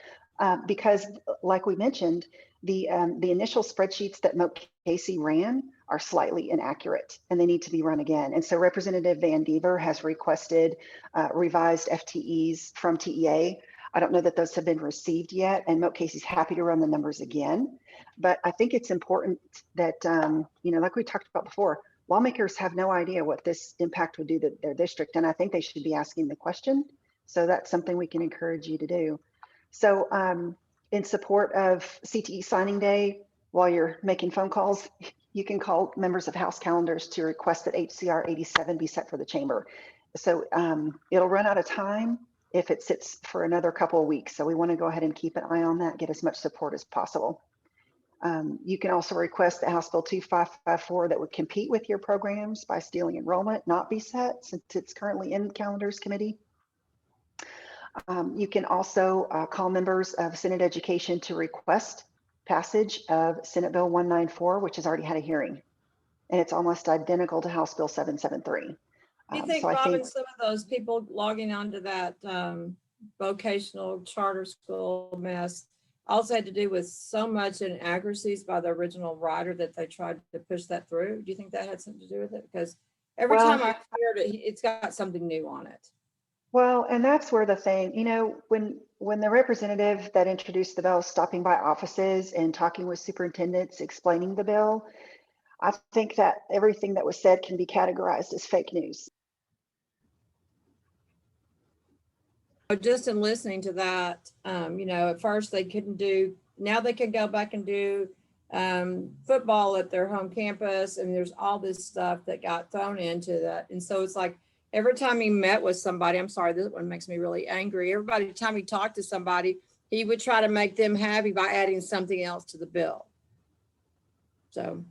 Because like we mentioned, the initial spreadsheets that Moat Casey ran are slightly inaccurate and they need to be run again. And so Representative Van Dever has requested revised FTEs from TEA. I don't know that those have been received yet, and Moat Casey's happy to run the numbers again. But I think it's important that, you know, like we talked about before, lawmakers have no idea what this impact would do to their district, and I think they should be asking the question. So that's something we can encourage you to do. So in support of CTE signing day, while you're making phone calls, you can call members of House calendars to request that HCR 87 be set for the chamber. So it'll run out of time if it sits for another couple of weeks. So we want to go ahead and keep an eye on that, get as much support as possible. You can also request that House Bill 2554 that would compete with your programs by stealing enrollment not be set, since it's currently in calendars committee. You can also call members of Senate Education to request passage of Senate Bill 194, which has already had a hearing, and it's almost identical to House Bill 773. Do you think, so I Robin, think some of those people logging onto that vocational charter school mess also had to do with so much inaccuracies by the original writer that they tried to push that through? Do you think that had something to do with it? Because every time I've heard it, it's got something new on it. Well, and that's where the thing, you know, when the representative that introduced the bill is stopping by offices and talking with superintendents, explaining the bill, I think that everything that was said can be categorized as fake news. Just in listening to that, you know, at first they couldn't do, now they can go back and do football at their home campus, and there's all this stuff that got thrown into that. And so it's like, every time he met with somebody, I'm sorry, this one makes me really angry. Every time he talked to somebody, he would try to make them happy by adding something else to the bill. So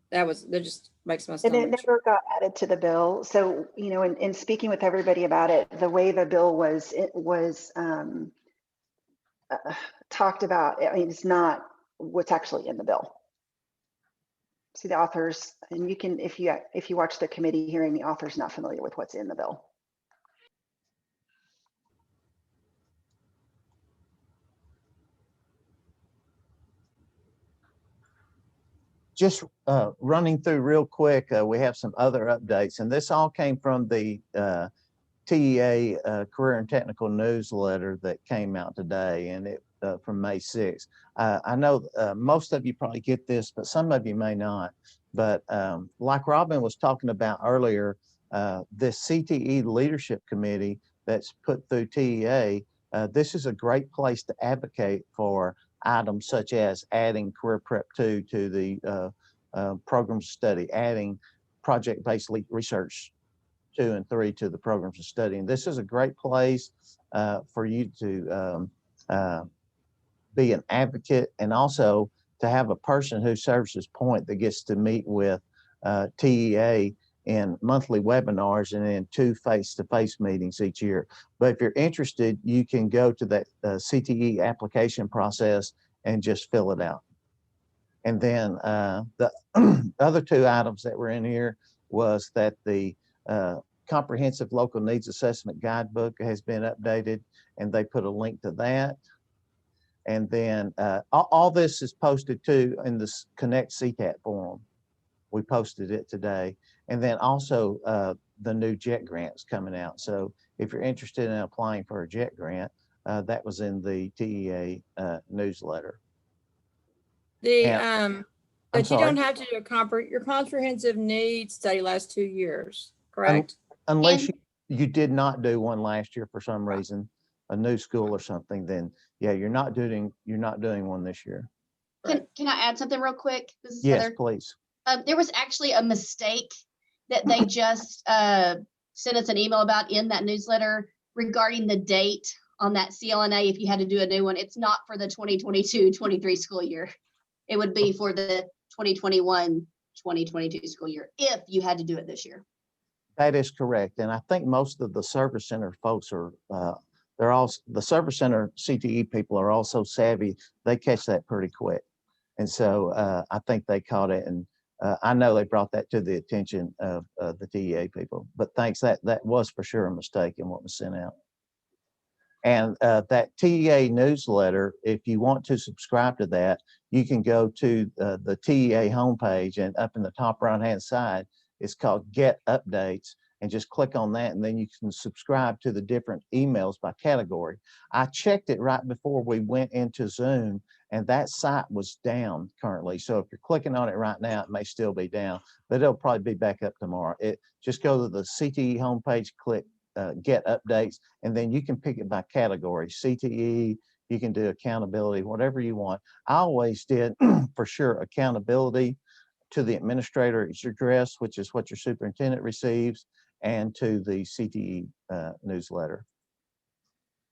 that just makes my stomach. And it never got added to the bill. So, you know, in speaking with everybody about it, the way the bill was talked about, I mean, it's not what's actually in the bill. See, the authors, and you can, if you watch the committee hearing, the author's not familiar with what's in the bill. Just running through real quick, we have some other updates, and this all came from the TEA Career and Technical newsletter that came out today, and it from May 6th. I know most of you probably get this, but some of you may not. But like Robin was talking about earlier, this CTE Leadership Committee that's put through TEA, this is a great place to advocate for items such as adding Career Prep 2 to the programs of study, adding project-based research 2 and 3 to the programs of study. And this is a great place for you to be an advocate, and also to have a person who serves as point that gets to meet with TEA in monthly webinars and then 2 face-to-face meetings each year. But if you're interested, you can go to that CTE application process and just fill it out. And then the other 2 items that were in here was that the Comprehensive Local Needs Assessment Guidebook has been updated, and they put a link to that. And then all this is posted too in this Connect CTAT forum. We posted it today. And then also the new JET grants coming out. So if you're interested in applying for a JET grant, that was in the TEA newsletter. But you don't have to do your comprehensive needs study lasts 2 years, correct? Unless you did not do one last year for some reason, a new school or something, then yeah, you're not doing one this year. Can I add something real quick? This is Yes, Heather. please. There was actually a mistake that they just sent us an email about in that newsletter regarding the date on that CLNA. If you had to do a new one, it's not for the 2022-23 school year. It would be for the 2021-2022 school year if you had to do it this year. That is correct. And I think most of the service center folks are, they're all, the service center CTE people are also savvy. They catch that pretty quick. And so I think they caught it. And I know they brought that to the attention of the TEA people. But thanks, that was for sure a mistake in what was sent out. And that TEA newsletter, if you want to subscribe to that, you can go to the TEA homepage, and up in the top right-hand side, it's called Get Updates. and just click on that, and then you can subscribe to the different emails by category. I checked it right before we went into Zoom, and that site was down currently. So if you're clicking on it right now, it may still be down, but it'll probably be back up tomorrow. Just go to the CTE homepage, click Get Updates, and then you can pick it by category. CTE, you can do accountability, whatever you want. I always did for sure accountability to the administrator's address, which is what your superintendent receives, and to the CTE newsletter.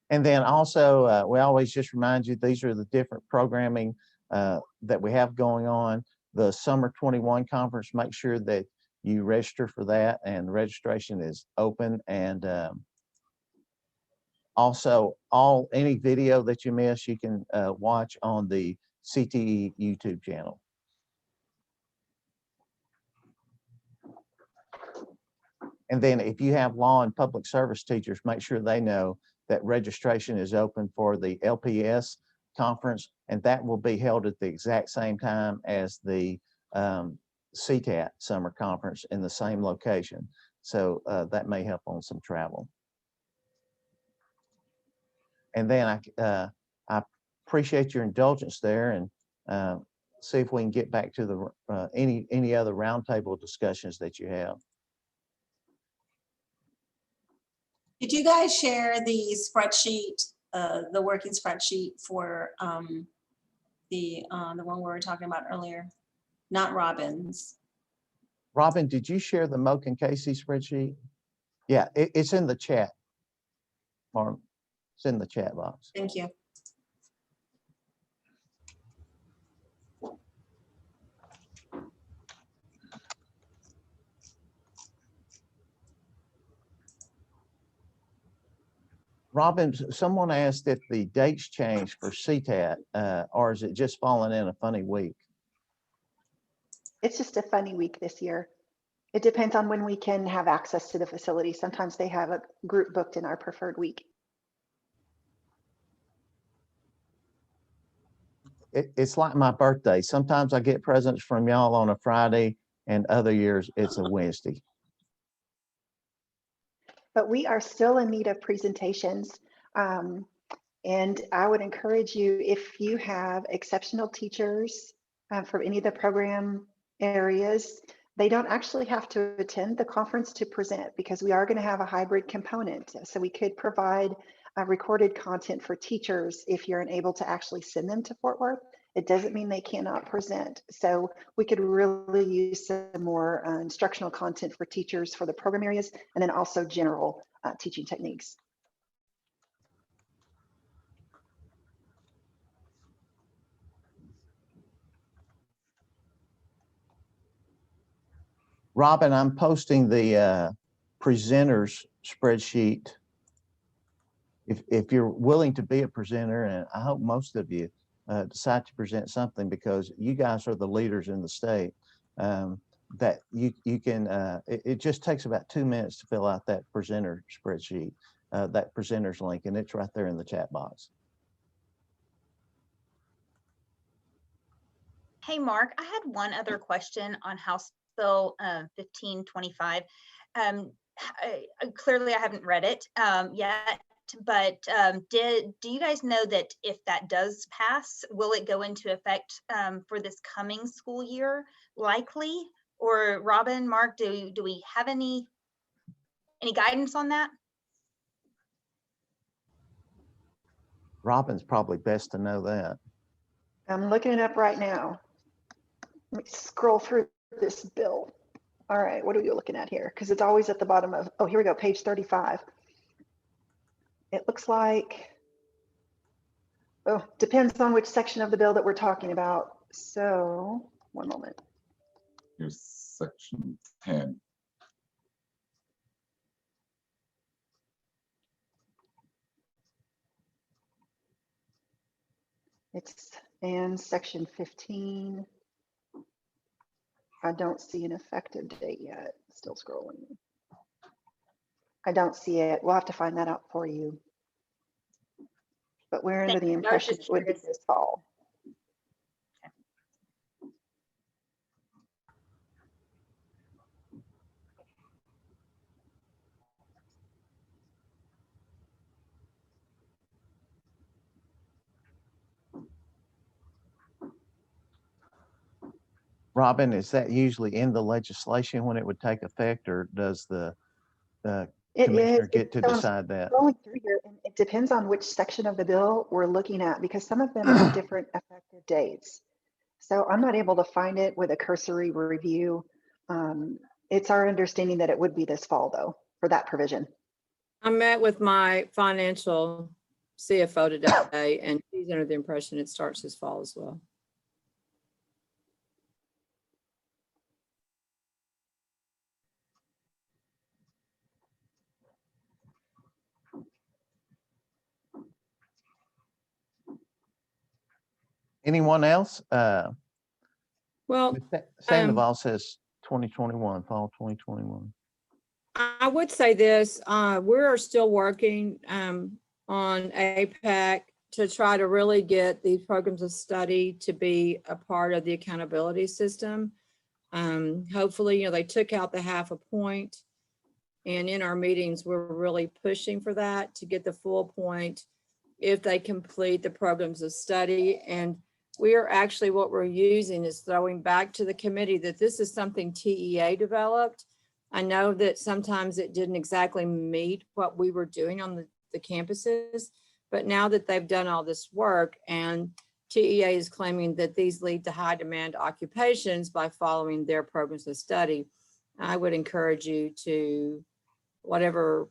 And then also, we always just remind you, these are the different programming that we have going on. The Summer 21 conference, make sure that you register for that, and registration is open. And also, any video that you miss, you can watch on the CTE YouTube channel. And then if you have law and public service teachers, make sure they know that registration is open for the LPS conference, and that will be held at the exact same time as the CTAT summer conference in the same location. So that may help on some travel. And then I appreciate your indulgence there, and see if we can get back to the any other roundtable discussions that you have. Did you guys share the spreadsheet, the working spreadsheet for the one we were talking about earlier? Not Robin's. Robin, did you share the Moak and Casey spreadsheet? Yeah, it's in the chat. Or it's in the chat box. Thank you. Robin, someone asked if the dates changed for CTAT, or is it just falling in a funny week? It's just a funny week this year. It depends on when we can have access to the facility. Sometimes they have a group booked in our preferred week. It's like my birthday. Sometimes I get presents from y'all on a Friday, and other years it's a Wednesday. But we are still in need of presentations. And I would encourage you, if you have exceptional teachers from any of the program areas, they don't actually have to attend the conference to present, because we are going to have a hybrid component. So we could provide recorded content for teachers if you're unable to actually send them to Fort Worth. It doesn't mean they cannot present. So we could really use some more instructional content for teachers for the program areas, and then also general teaching techniques. Robin, I'm posting the presenters spreadsheet. If you're willing to be a presenter, and I hope most of you decide to present something, because you guys are the leaders in the state, that you can, it just takes about 2 minutes to fill out that presenter spreadsheet, that presenter's link, and it's right there in the chat box. Hey, Mark, I had one other question on House Bill 1525. Clearly, I haven't read it yet, but do you guys know that if that does pass, will it go into effect for this coming school year, likely? Or Robin, Mark, do we have any guidance on that? Robin's probably best to know that. I'm looking it up right now. Let me scroll through this bill. All right, what are you looking at here? Because it's always at the bottom of, oh, here we go, page 35. It looks like, oh, depends on which section of the bill that we're talking about. So, one moment. Here's section 10. It's in section 15. I don't see an effective date yet. Still scrolling. I don't see it. We'll have to find that out for you. But we're under the impression it would be this fall. Robin, is that usually in the legislation when it would take effect, or does the It commissioner is. get to So I'm decide that? scrolling through here, and it depends on which section of the bill we're looking at, because some of them have different effective dates. So I'm not able to find it with a cursory review. It's our understanding that it would be this fall, though, for that provision. I met with my financial CFO today, and she's under the impression it starts this fall as well. Anyone else? Well, Ms. Sandoval says 2021, fall 2021. I would say this, we're still working on APAC to try to really get these programs of study to be a part of the accountability system. Hopefully, you know, they took out the half a point, and in our meetings, we're really pushing for that to get the full point if they complete the programs of study. And we are actually, what we're using is throwing back to the committee that this is something TEA developed. I know that sometimes it didn't exactly meet what we were doing on the campuses, but now that they've done all this work and TEA is claiming that these lead to high demand occupations by following their programs of study, I would encourage you to, whatever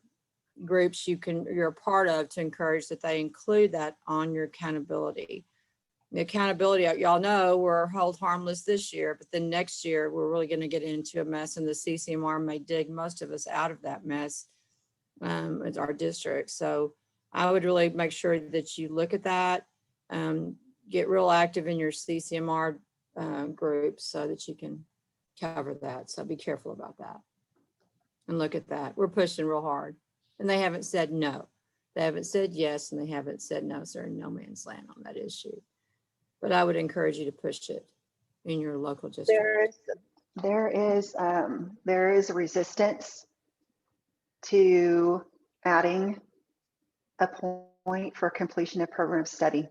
groups you're a part of, to encourage that they include that on your accountability. The accountability, y'all know, we're hold harmless this year, but then next year we're really going to get into a mess, and the CCMR may dig most of us out of that mess. It's our district. So I would really make sure that you look at that, get real active in your CCMR groups so that you can cover that. So be careful about that and look at that. We're pushing real hard, and they haven't said no. They haven't said yes, and they haven't said no. So they're in no man's land on that issue. But I would encourage you to push it in your local district. There is resistance to adding a point for completion of program study.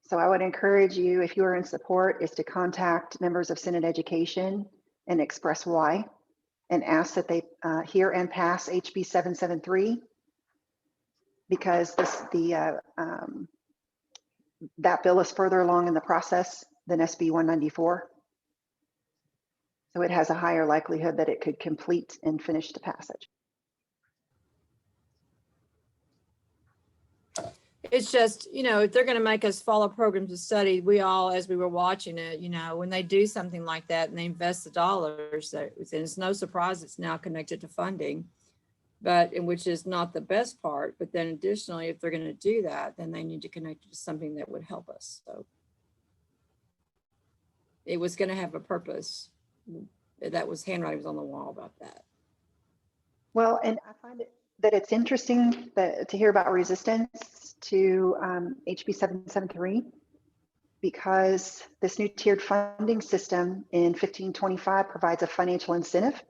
So I would encourage you, if you are in support, is to contact members of Senate Education and express why, and ask that they hear and pass HB 773, because that bill is further along in the process than SB 194. So it has a higher likelihood that it could complete and finish the passage. It's just, you know, if they're going to make us follow programs of study, we all, as we were watching it, you know, when they do something like that and they invest the dollars, and it's no surprise it's now connected to funding, but which is not the best part. But then additionally, if they're going to do that, then they need to connect it to something that would help us. So it was going to have a purpose. That was handwriting was on the wall about that. Well, and I find it that it's interesting to hear about resistance to HB 773, because this new tiered funding system in 1525 provides a financial incentive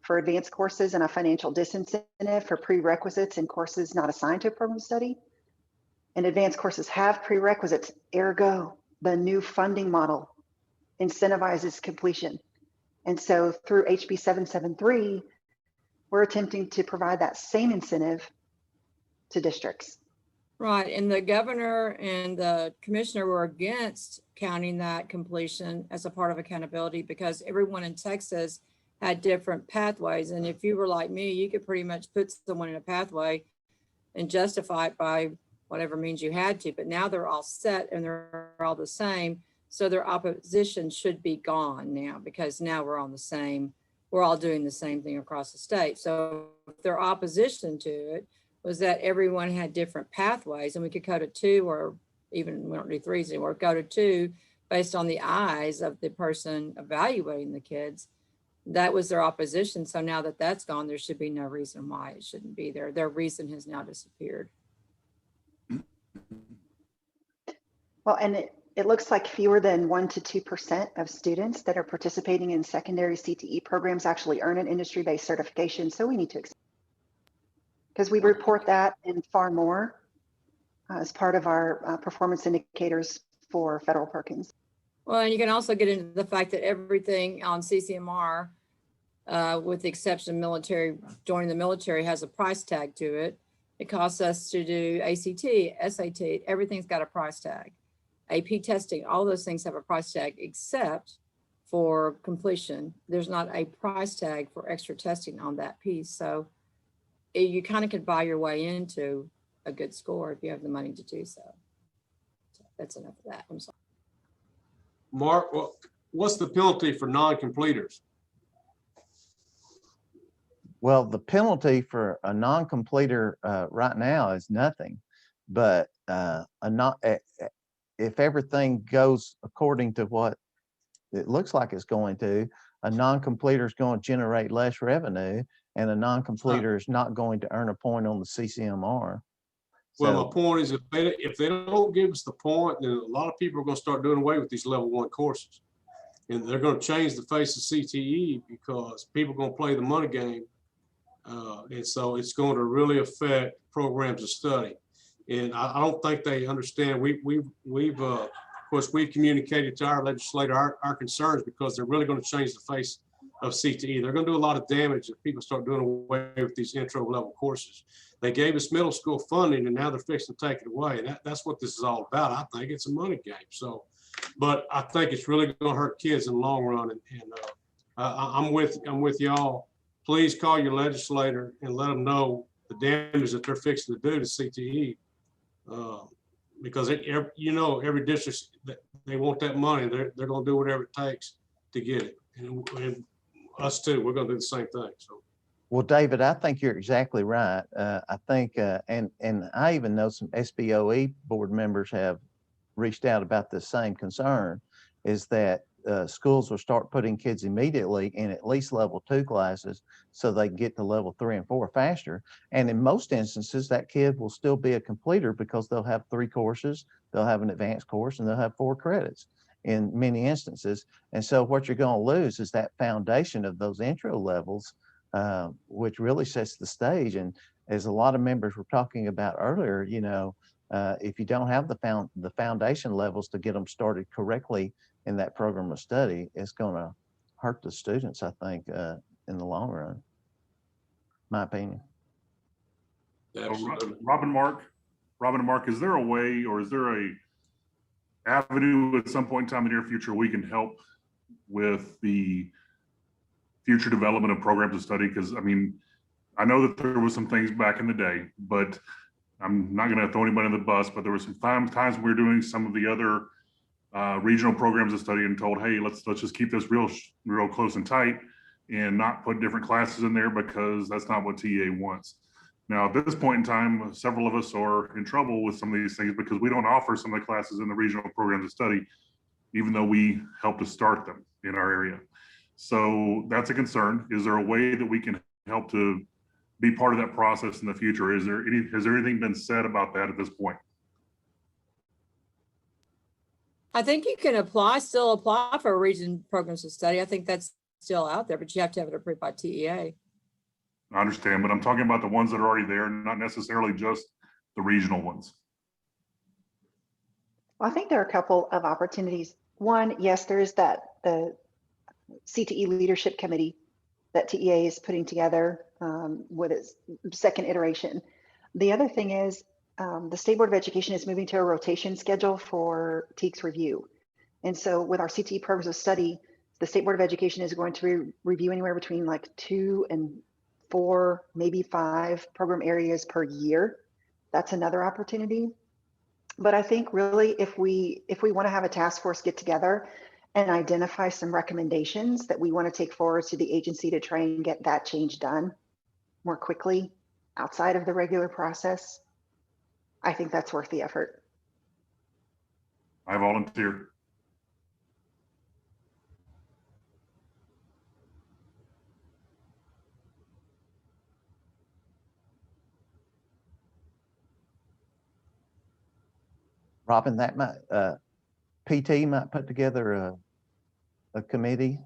for advanced courses and a financial disincentive for prerequisites in courses not assigned to a program study. And advanced courses have prerequisites, ergo, the new funding model incentivizes completion. And so through HB 773, we're attempting to provide that same incentive to districts. Right, and the governor and the commissioner were against counting that completion as a part of accountability, because everyone in Texas had different pathways. And if you were like me, you could pretty much put someone in a pathway and justify it by whatever means you had to, but now they're all set and they're all the same. So their opposition should be gone now, because now we're on the same, we're all doing the same thing across the state. So their opposition to it was that everyone had different pathways, and we could go to 2, or even we don't do 3s anymore, go to 2 based on the eyes of the person evaluating the kids. That was their opposition. So now that that's gone, there should be no reason why it shouldn't be there. Their reason has now disappeared. Well, and it looks like fewer than 1 to 2% of students that are participating in secondary CTE programs actually earn an industry-based certification. So we need to, because we report that and far more as part of our performance indicators for federal Perkins. Well, and you can also get into the fact that everything on CCMR, with the exception of military, joining the military, has a price tag to it. It costs us to do ACT, SAT, everything's got a price tag. AP testing, all those things have a price tag except for completion. There's not a price tag for extra testing on that piece. So you kind of could buy your way into a good score if you have the money to do so. So that's enough of that. I'm sorry. Mark, what's the penalty for non-completers? Well, the penalty for a non-completer right now is nothing, but if everything goes according to what it looks like it's going to, a non-completer is going to generate less revenue, and a non-completer is not going to earn a point on the CCMR. Well, my point is, if they don't give us the point, then a lot of people are going to start doing away with these level 1 courses, and they're going to change the face of CTE because people are going to play the money game, and so it's going to really affect programs of study. And I don't think they understand. Of course, we've communicated to our legislator our concerns because they're really going to change the face of CTE. They're going to do a lot of damage if people start doing away with these intro level courses. They gave us middle school funding, and now they're fixing to take it away. That's what this is all about. I think it's a money game. So, but I think it's really going to hurt kids in the long run. And I'm with y'all. Please call your legislator and let them know the damage that they're fixing to do to CTE. Because every district, they want that money. They're going to do whatever it takes to get it, and us too. We're going to do the same thing. So, well, David, I think you're exactly right. I think, and I even know some SBOE board members have reached out about the same concern, is that schools will start putting kids immediately in at least level 2 classes so they can get to level 3 and 4 faster. And in most instances, that kid will still be a completer because they'll have 3 courses, they'll have an advanced course, and they'll have 4 credits in many instances. And so what you're going to lose is that foundation of those intro levels, which really sets the stage. And as a lot of members were talking about earlier, if you don't have the foundation levels to get them started correctly in that program of study, it's going to hurt the students, I think, in the long run, my opinion. Robin and Mark, is there a way, or is there a avenue at some point in time in the near future we can help with the future development of programs of study? Because I know that there was some things back in the day, but I'm not going to throw anybody on the bus, but there were some times we were doing some of the other regional programs of study and told, hey, let's just keep this real close and tight and not put different classes in there because that's not what TEA wants. Now, at this point in time, several of us are in trouble with some of these things because we don't offer some of the classes in the regional programs of study, even though we help to start them in our area. So that's a concern. Is there a way that we can help to be part of that process in the future? Has there anything been said about that at this point? I think you can still apply for region programs of study. I think that's still out there, but you have to have it approved by TEA. I understand, but I'm talking about the ones that are already there, not necessarily just the regional ones. Well, I think there are a couple of opportunities. One, yes, there is the CTE Leadership Committee that TEA is putting together with its second iteration. The other thing is the State Board of Education is moving to a rotation schedule for TEKS review. And so with our CTE programs of study, the State Board of Education is going to review anywhere between like 2 and 4, maybe 5 program areas per year. That's another opportunity. But I think really if we want to have a task force get together and identify some recommendations that we want to take forward to the agency to try and get that change done more quickly outside of the regular process, I think that's worth the effort. I volunteer. Robin, that might PT might put together a committee.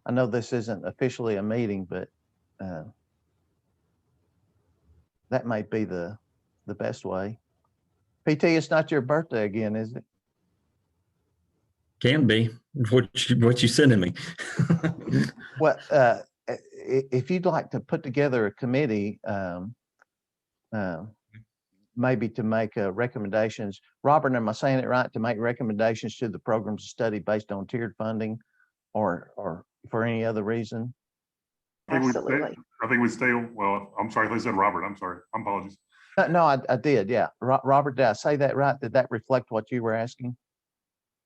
I know this isn't officially a meeting, but that might be the best way. PT, it's not your birthday again, is it? Can be what you sending me. Well, if you'd like to put together a committee, maybe to make recommendations, Robert, am I saying it right? To make recommendations to the programs of study based on tiered funding, or for any other reason? Absolutely. I think we stay. Well, I'm sorry if I said Robert. I'm sorry. My apologies. No, I did. Yeah, Robert, did I say that right? Did that reflect what you were asking?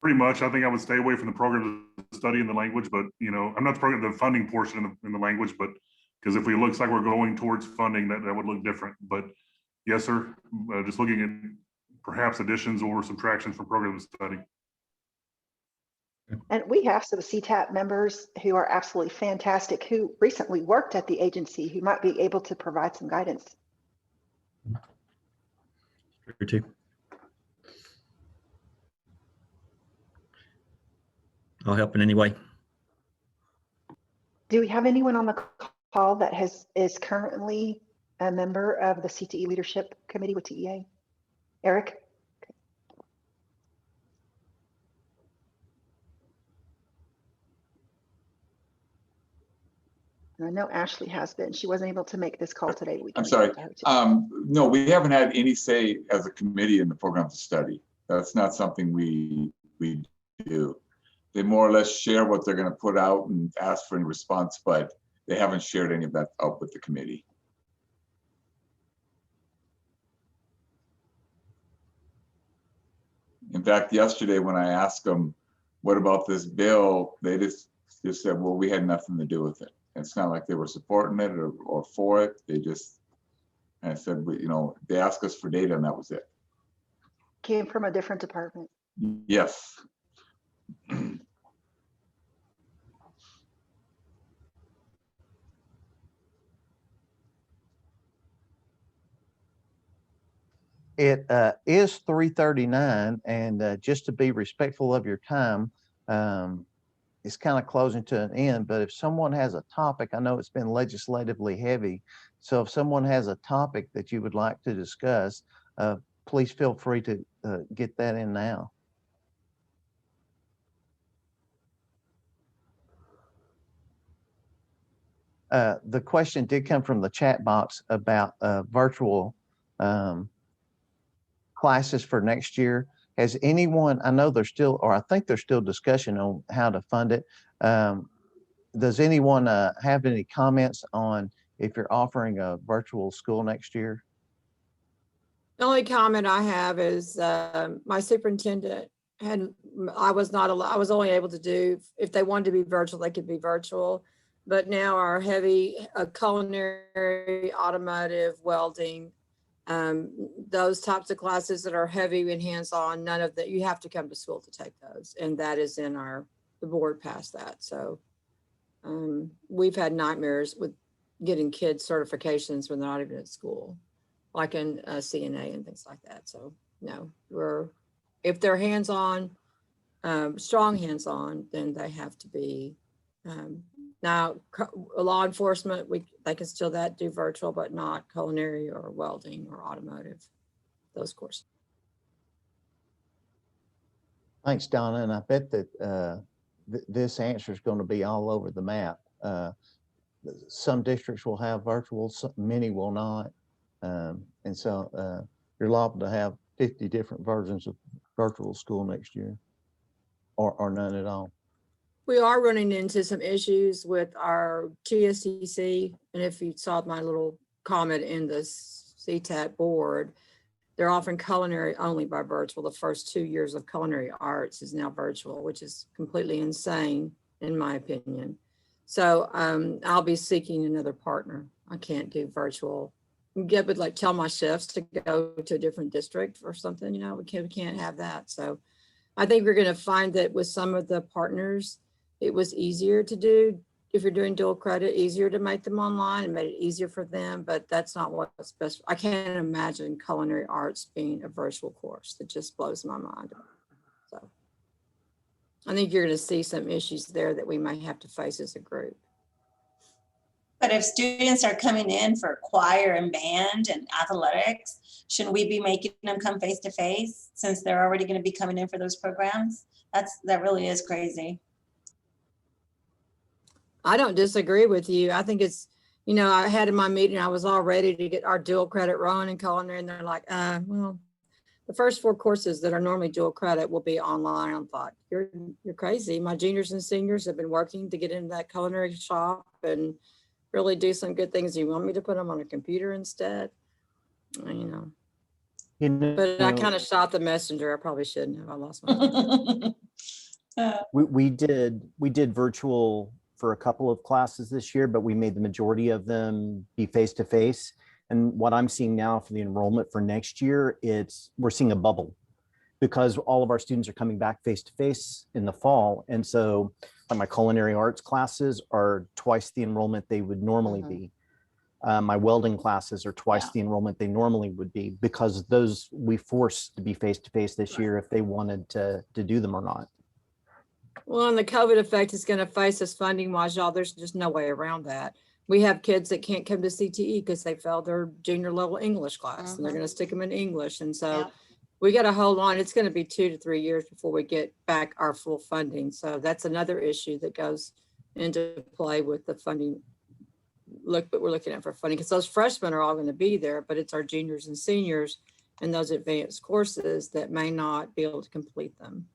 Pretty much. I think I would stay away from the program of study in the language, but I'm not the funding portion in the language, but because if it looks like we're going towards funding, that would look different. But yes, sir. Just looking at perhaps additions or subtractions from program of study. And we have some CTAT members who are absolutely fantastic, who recently worked at the agency, who might be able to provide some guidance. Too. I'll help in any way. Do we have anyone on the call that is currently a member of the CTE Leadership Committee with TEA? Eric? I know Ashley has been. She wasn't able to make this call today. I'm sorry. No, we haven't had any say as a committee in the programs of study. That's not something we do. They more or less share what they're going to put out and ask for any response, but they haven't shared any of that out with the committee. In fact, yesterday when I asked them, what about this bill? They just said, well, we had nothing to do with it. It's not like they were supporting it or for it. They just, and I said, they asked us for data and that was it. Came from a different department. Yes. It is 3:39, and just to be respectful of your time, it's kind of closing to an end, but if someone has a topic, I know it's been legislatively heavy, so if someone has a topic that you would like to discuss, please feel free to get that in now. The question did come from the chat box about virtual classes for next year. Has anyone, I know there's still, or I think there's still discussion on how to fund it. Does anyone have any comments on if you're offering a virtual school next year? The only comment I have is my superintendent I was only able to do, if they wanted to be virtual, they could be virtual. But now our heavy culinary, automotive, welding, those types of classes that are heavy and hands-on, none of that, you have to come to school to take those. And that is in the board passed that. So we've had nightmares with getting kids certifications when they're not even at school, like in CNA and things like that. So no, if they're hands-on, strong hands-on, then they have to be, now law enforcement, they can still do virtual, but not culinary or welding or automotive, those courses. Thanks, Donna. And I bet that this answer is going to be all over the map. Some districts will have virtual, many will not. And so you're liable to have 50 different versions of virtual school next year, or none at all. We are running into some issues with our TSCC. And if you saw my little comment in the CTAT board, they're offering culinary only by virtual. The first 2 years of culinary arts is now virtual, which is completely insane, in my opinion. So I'll be seeking another partner. I can't do virtual. Would like tell my chefs to go to a different district or something, we can't have that. So I think we're going to find that with some of the partners, it was easier to do, if you're doing dual credit, easier to make them online and made it easier for them, but that's not what's best. I can't imagine culinary arts being a virtual course. That just blows my mind. So I think you're going to see some issues there that we might have to face as a group. But if students are coming in for choir and band and athletics, shouldn't we be making them come face to face since they're already going to be coming in for those programs? That really is crazy. I don't disagree with you. I think it's, I had in my meeting, I was all ready to get our dual credit run and culinary, and they're like, well, the first 4 courses that are normally dual credit will be online. I thought, you're crazy. My juniors and seniors have been working to get into that culinary shop and really do some good things. You want me to put them on a computer instead? But I kind of shot the messenger. I probably shouldn't have. I lost my we did virtual for a couple of classes this year, but we made the majority of them be face-to-face. And what I'm seeing now for the enrollment for next year, we're seeing a bubble because all of our students are coming back face-to-face in the fall. And so like my culinary arts classes are twice the enrollment they would normally be. My welding classes are twice the enrollment they normally would be, because those we forced to be face-to-face this year if they wanted to do them or not. Well, and the COVID effect is going to face us funding wise, y'all. There's just no way around that. We have kids that can't come to CTE because they failed their junior level English class and they're going to stick them in English. And so we got to hold on. It's going to be 2 to 3 years before we get back our full funding. So that's another issue that goes into play with the funding. But we're looking at for funding, because those freshmen are all going to be there, but it's our juniors and seniors and those advanced courses that may not be able to complete them.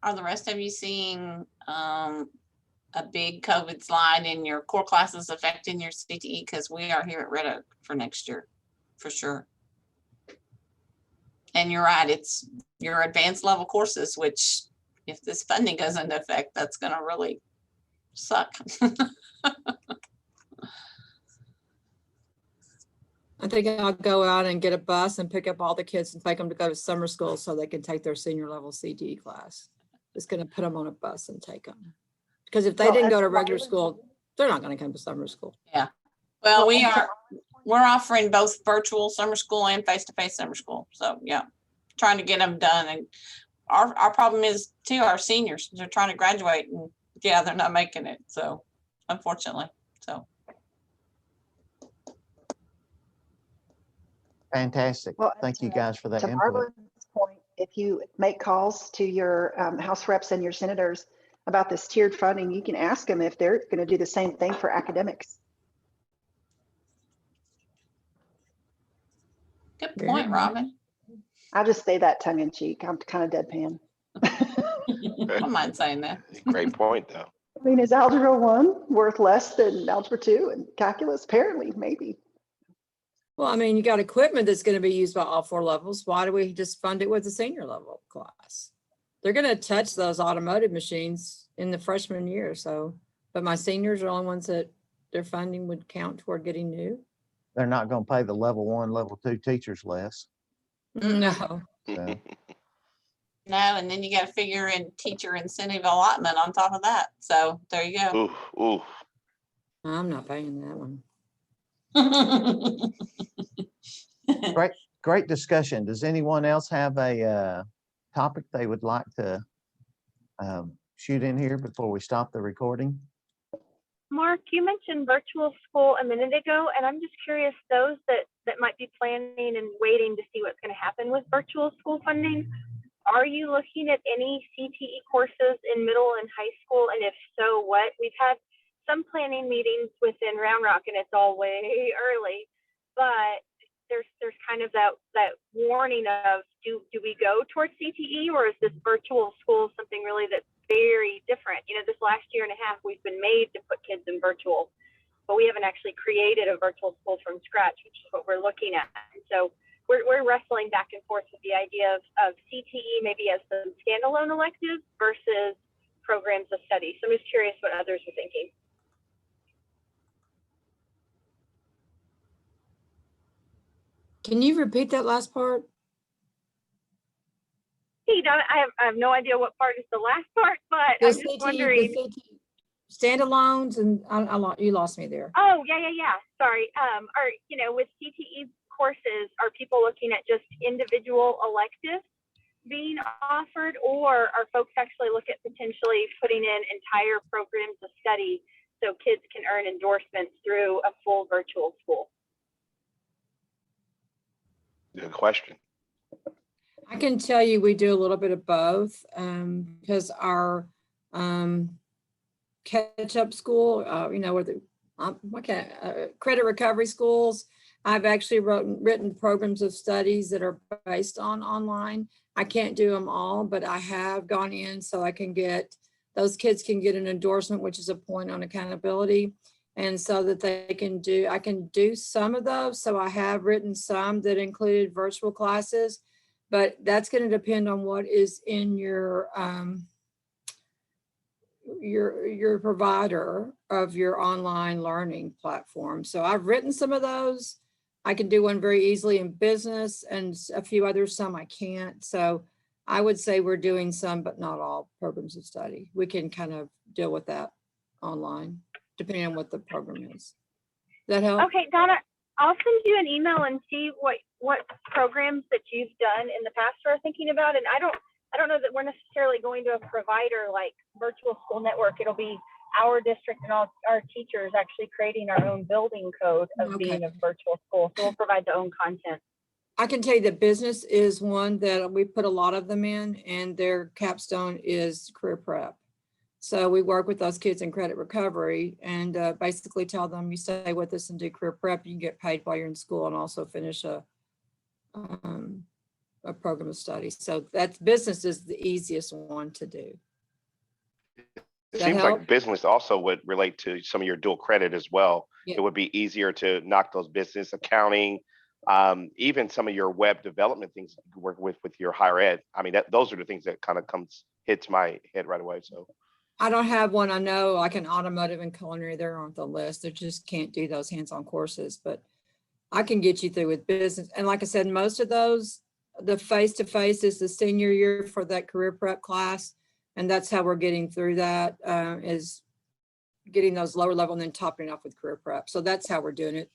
Are the rest of you seeing a big COVID slide in your core classes affecting your CTE? Because we are here at Red Oak for next year, for sure. And you're right, it's your advanced level courses, which if this funding goes into effect, that's going to really suck. I think I'll go out and get a bus and pick up all the kids and take them to go to summer school so they can take their senior level CTE class. Just going to put them on a bus and take them. Because if they didn't go to regular school, they're not going to come to summer school. Yeah. Well, we're offering both virtual summer school and face-to-face summer school. So yeah, trying to get them done. And our problem is too, our seniors, they're trying to graduate and yeah, they're not making it. So unfortunately, so. Fantastic. Well, thank you guys for that to input. Barbara's point, if you make calls to your House reps and your senators about this tiered funding, you can ask them if they're going to do the same thing for academics. Good point, Robin. I just say that tongue in cheek. I'm kind of deadpan. I don't mind saying that. Great point, though. I mean, is Algebra 1 worth less than Algebra 2 and Calculus? Apparently, maybe. Well, I mean, you got equipment that's going to be used by all 4 levels. Why do we just fund it with the senior level class? They're going to touch those automotive machines in the freshman year. So, but my seniors are the only ones that their funding would count toward getting new. They're not going to pay the level 1, level 2 teachers less. No. So. No, and then you got to figure in teacher incentive allotment on top of that. So there you go. Ooh. I'm not paying that one. Great discussion. Does anyone else have a topic they would like to shoot in here before we stop the recording? Mark, you mentioned virtual school a minute ago, and I'm just curious, those that might be planning and waiting to see what's going to happen with virtual school funding, are you looking at any CTE courses in middle and high school? And if so, what? We've had some planning meetings within Round Rock, and it's all way early, but there's kind of that warning of, do we go towards CTE, or is this virtual school something really that's very different? You know, this last year and a half, we've been made to put kids in virtual, but we haven't actually created a virtual school from scratch, which is what we're looking at. And so we're wrestling back and forth with the idea of CTE maybe as some standalone electives versus programs of study. So I'm just curious what others are thinking. Can you repeat that last part? Hey, Donna, I have no idea what part is the last part, but The I'm just wondering. The CTE standalones, and you lost me there. Oh, yeah. Sorry. With CTE courses, are people looking at just individual electives being offered, or are folks actually look at potentially putting in entire programs of study so kids can earn endorsements through a full virtual school? Good question. I can tell you we do a little bit of both because our catch-up school, you know, where the credit recovery schools, I've actually written programs of studies that are based on online. I can't do them all, but I have gone in so I can get, those kids can get an endorsement, which is a point on accountability. And so that they can do, I can do some of those. So I have written some that included virtual classes, but that's going to depend on what is in your provider of your online learning platform. So I've written some of those. I can do one very easily in business and a few others, some I can't. So I would say we're doing some, but not all programs of study. We can kind of deal with that online, depending on what the program is. Does that help? Okay, Donna, I'll send you an email and see what programs that you've done in the past are thinking about. And I don't know that we're necessarily going to a provider like Virtual School Network. It'll be our district and all our teachers actually creating our own building code of being a virtual school. So we'll provide their own content. I can tell you that business is one that we put a lot of them in, and their capstone is career prep. So we work with those kids in credit recovery and basically tell them, you stay with us and do career prep, you can get paid while you're in school and also finish a program of study. So that's business is the easiest one to do. It seems like business also would relate to some of your dual credit as well. Yeah. It would be easier to knock those business, accounting, even some of your web development things you work with your higher ed. I mean, those are the things that kind of hits my head right away. So I don't have one. I know like an automotive and culinary, they're on the list. They just can't do those hands-on courses, but I can get you through with business. And like I said, most of those, the face-to-face is the senior year for that career prep class. And that's how we're getting through that, is getting those lower level and then topping it off with career prep. So that's how we're doing it.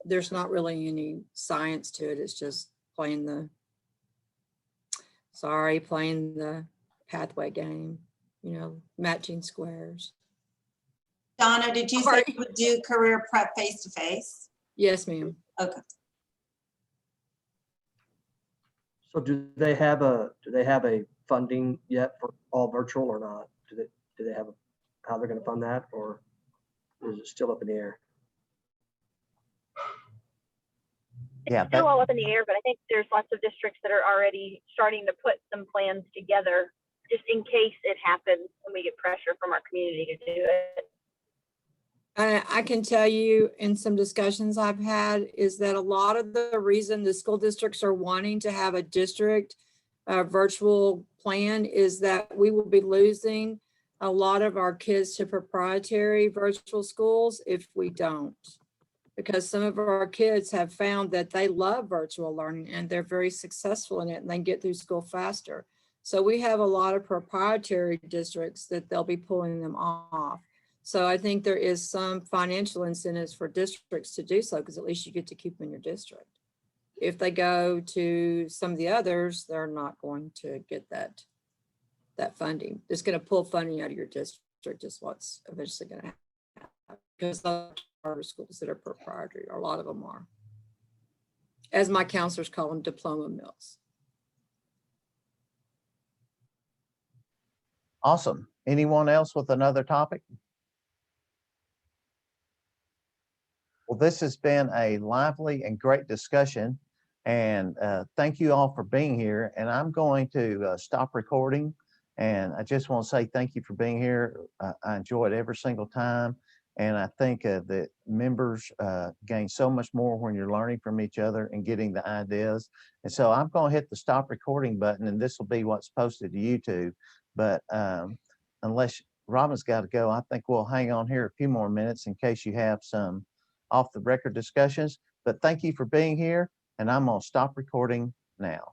There's not really any science to it. It's just playing the pathway game, you know, matching squares. Donna, did you say you would do career prep face-to-face? Yes, ma'am. Okay. So do they have a funding yet for all virtual or not? Do they have how they're going to fund that, or is it still up in the air? Yeah, it's still all up in the air, but I think there's lots of districts that are already starting to put some plans together just in case it happens and we get pressure from our community to do it. I can tell you in some discussions I've had is that a lot of the reason the school districts are wanting to have a district virtual plan is that we will be losing a lot of our kids to proprietary virtual schools if we don't. Because some of our kids have found that they love virtual learning and they're very successful in it and they get through school faster. So we have a lot of proprietary districts that they'll be pulling them off. So I think there is some financial incentives for districts to do so because at least you get to keep them in your district. If they go to some of the others, they're not going to get that funding. It's going to pull funding out of your district is what's eventually going to happen. Because those charter schools that are proprietary, or a lot of them are. As my counselors call them, diploma mills. Awesome. Anyone else with another topic? Well, this has been a lively and great discussion, and thank you all for being here. And I'm going to stop recording, and I just want to say thank you for being here. I enjoyed every single time, and I think that members gain so much more when you're learning from each other and getting the ideas. And so I'm going to hit the stop recording button, and this will be what's posted to YouTube. But unless Robin's got to go, I think we'll hang on here a few more minutes in case you have some off the record discussions. But thank you for being here, and I'm going to stop recording now.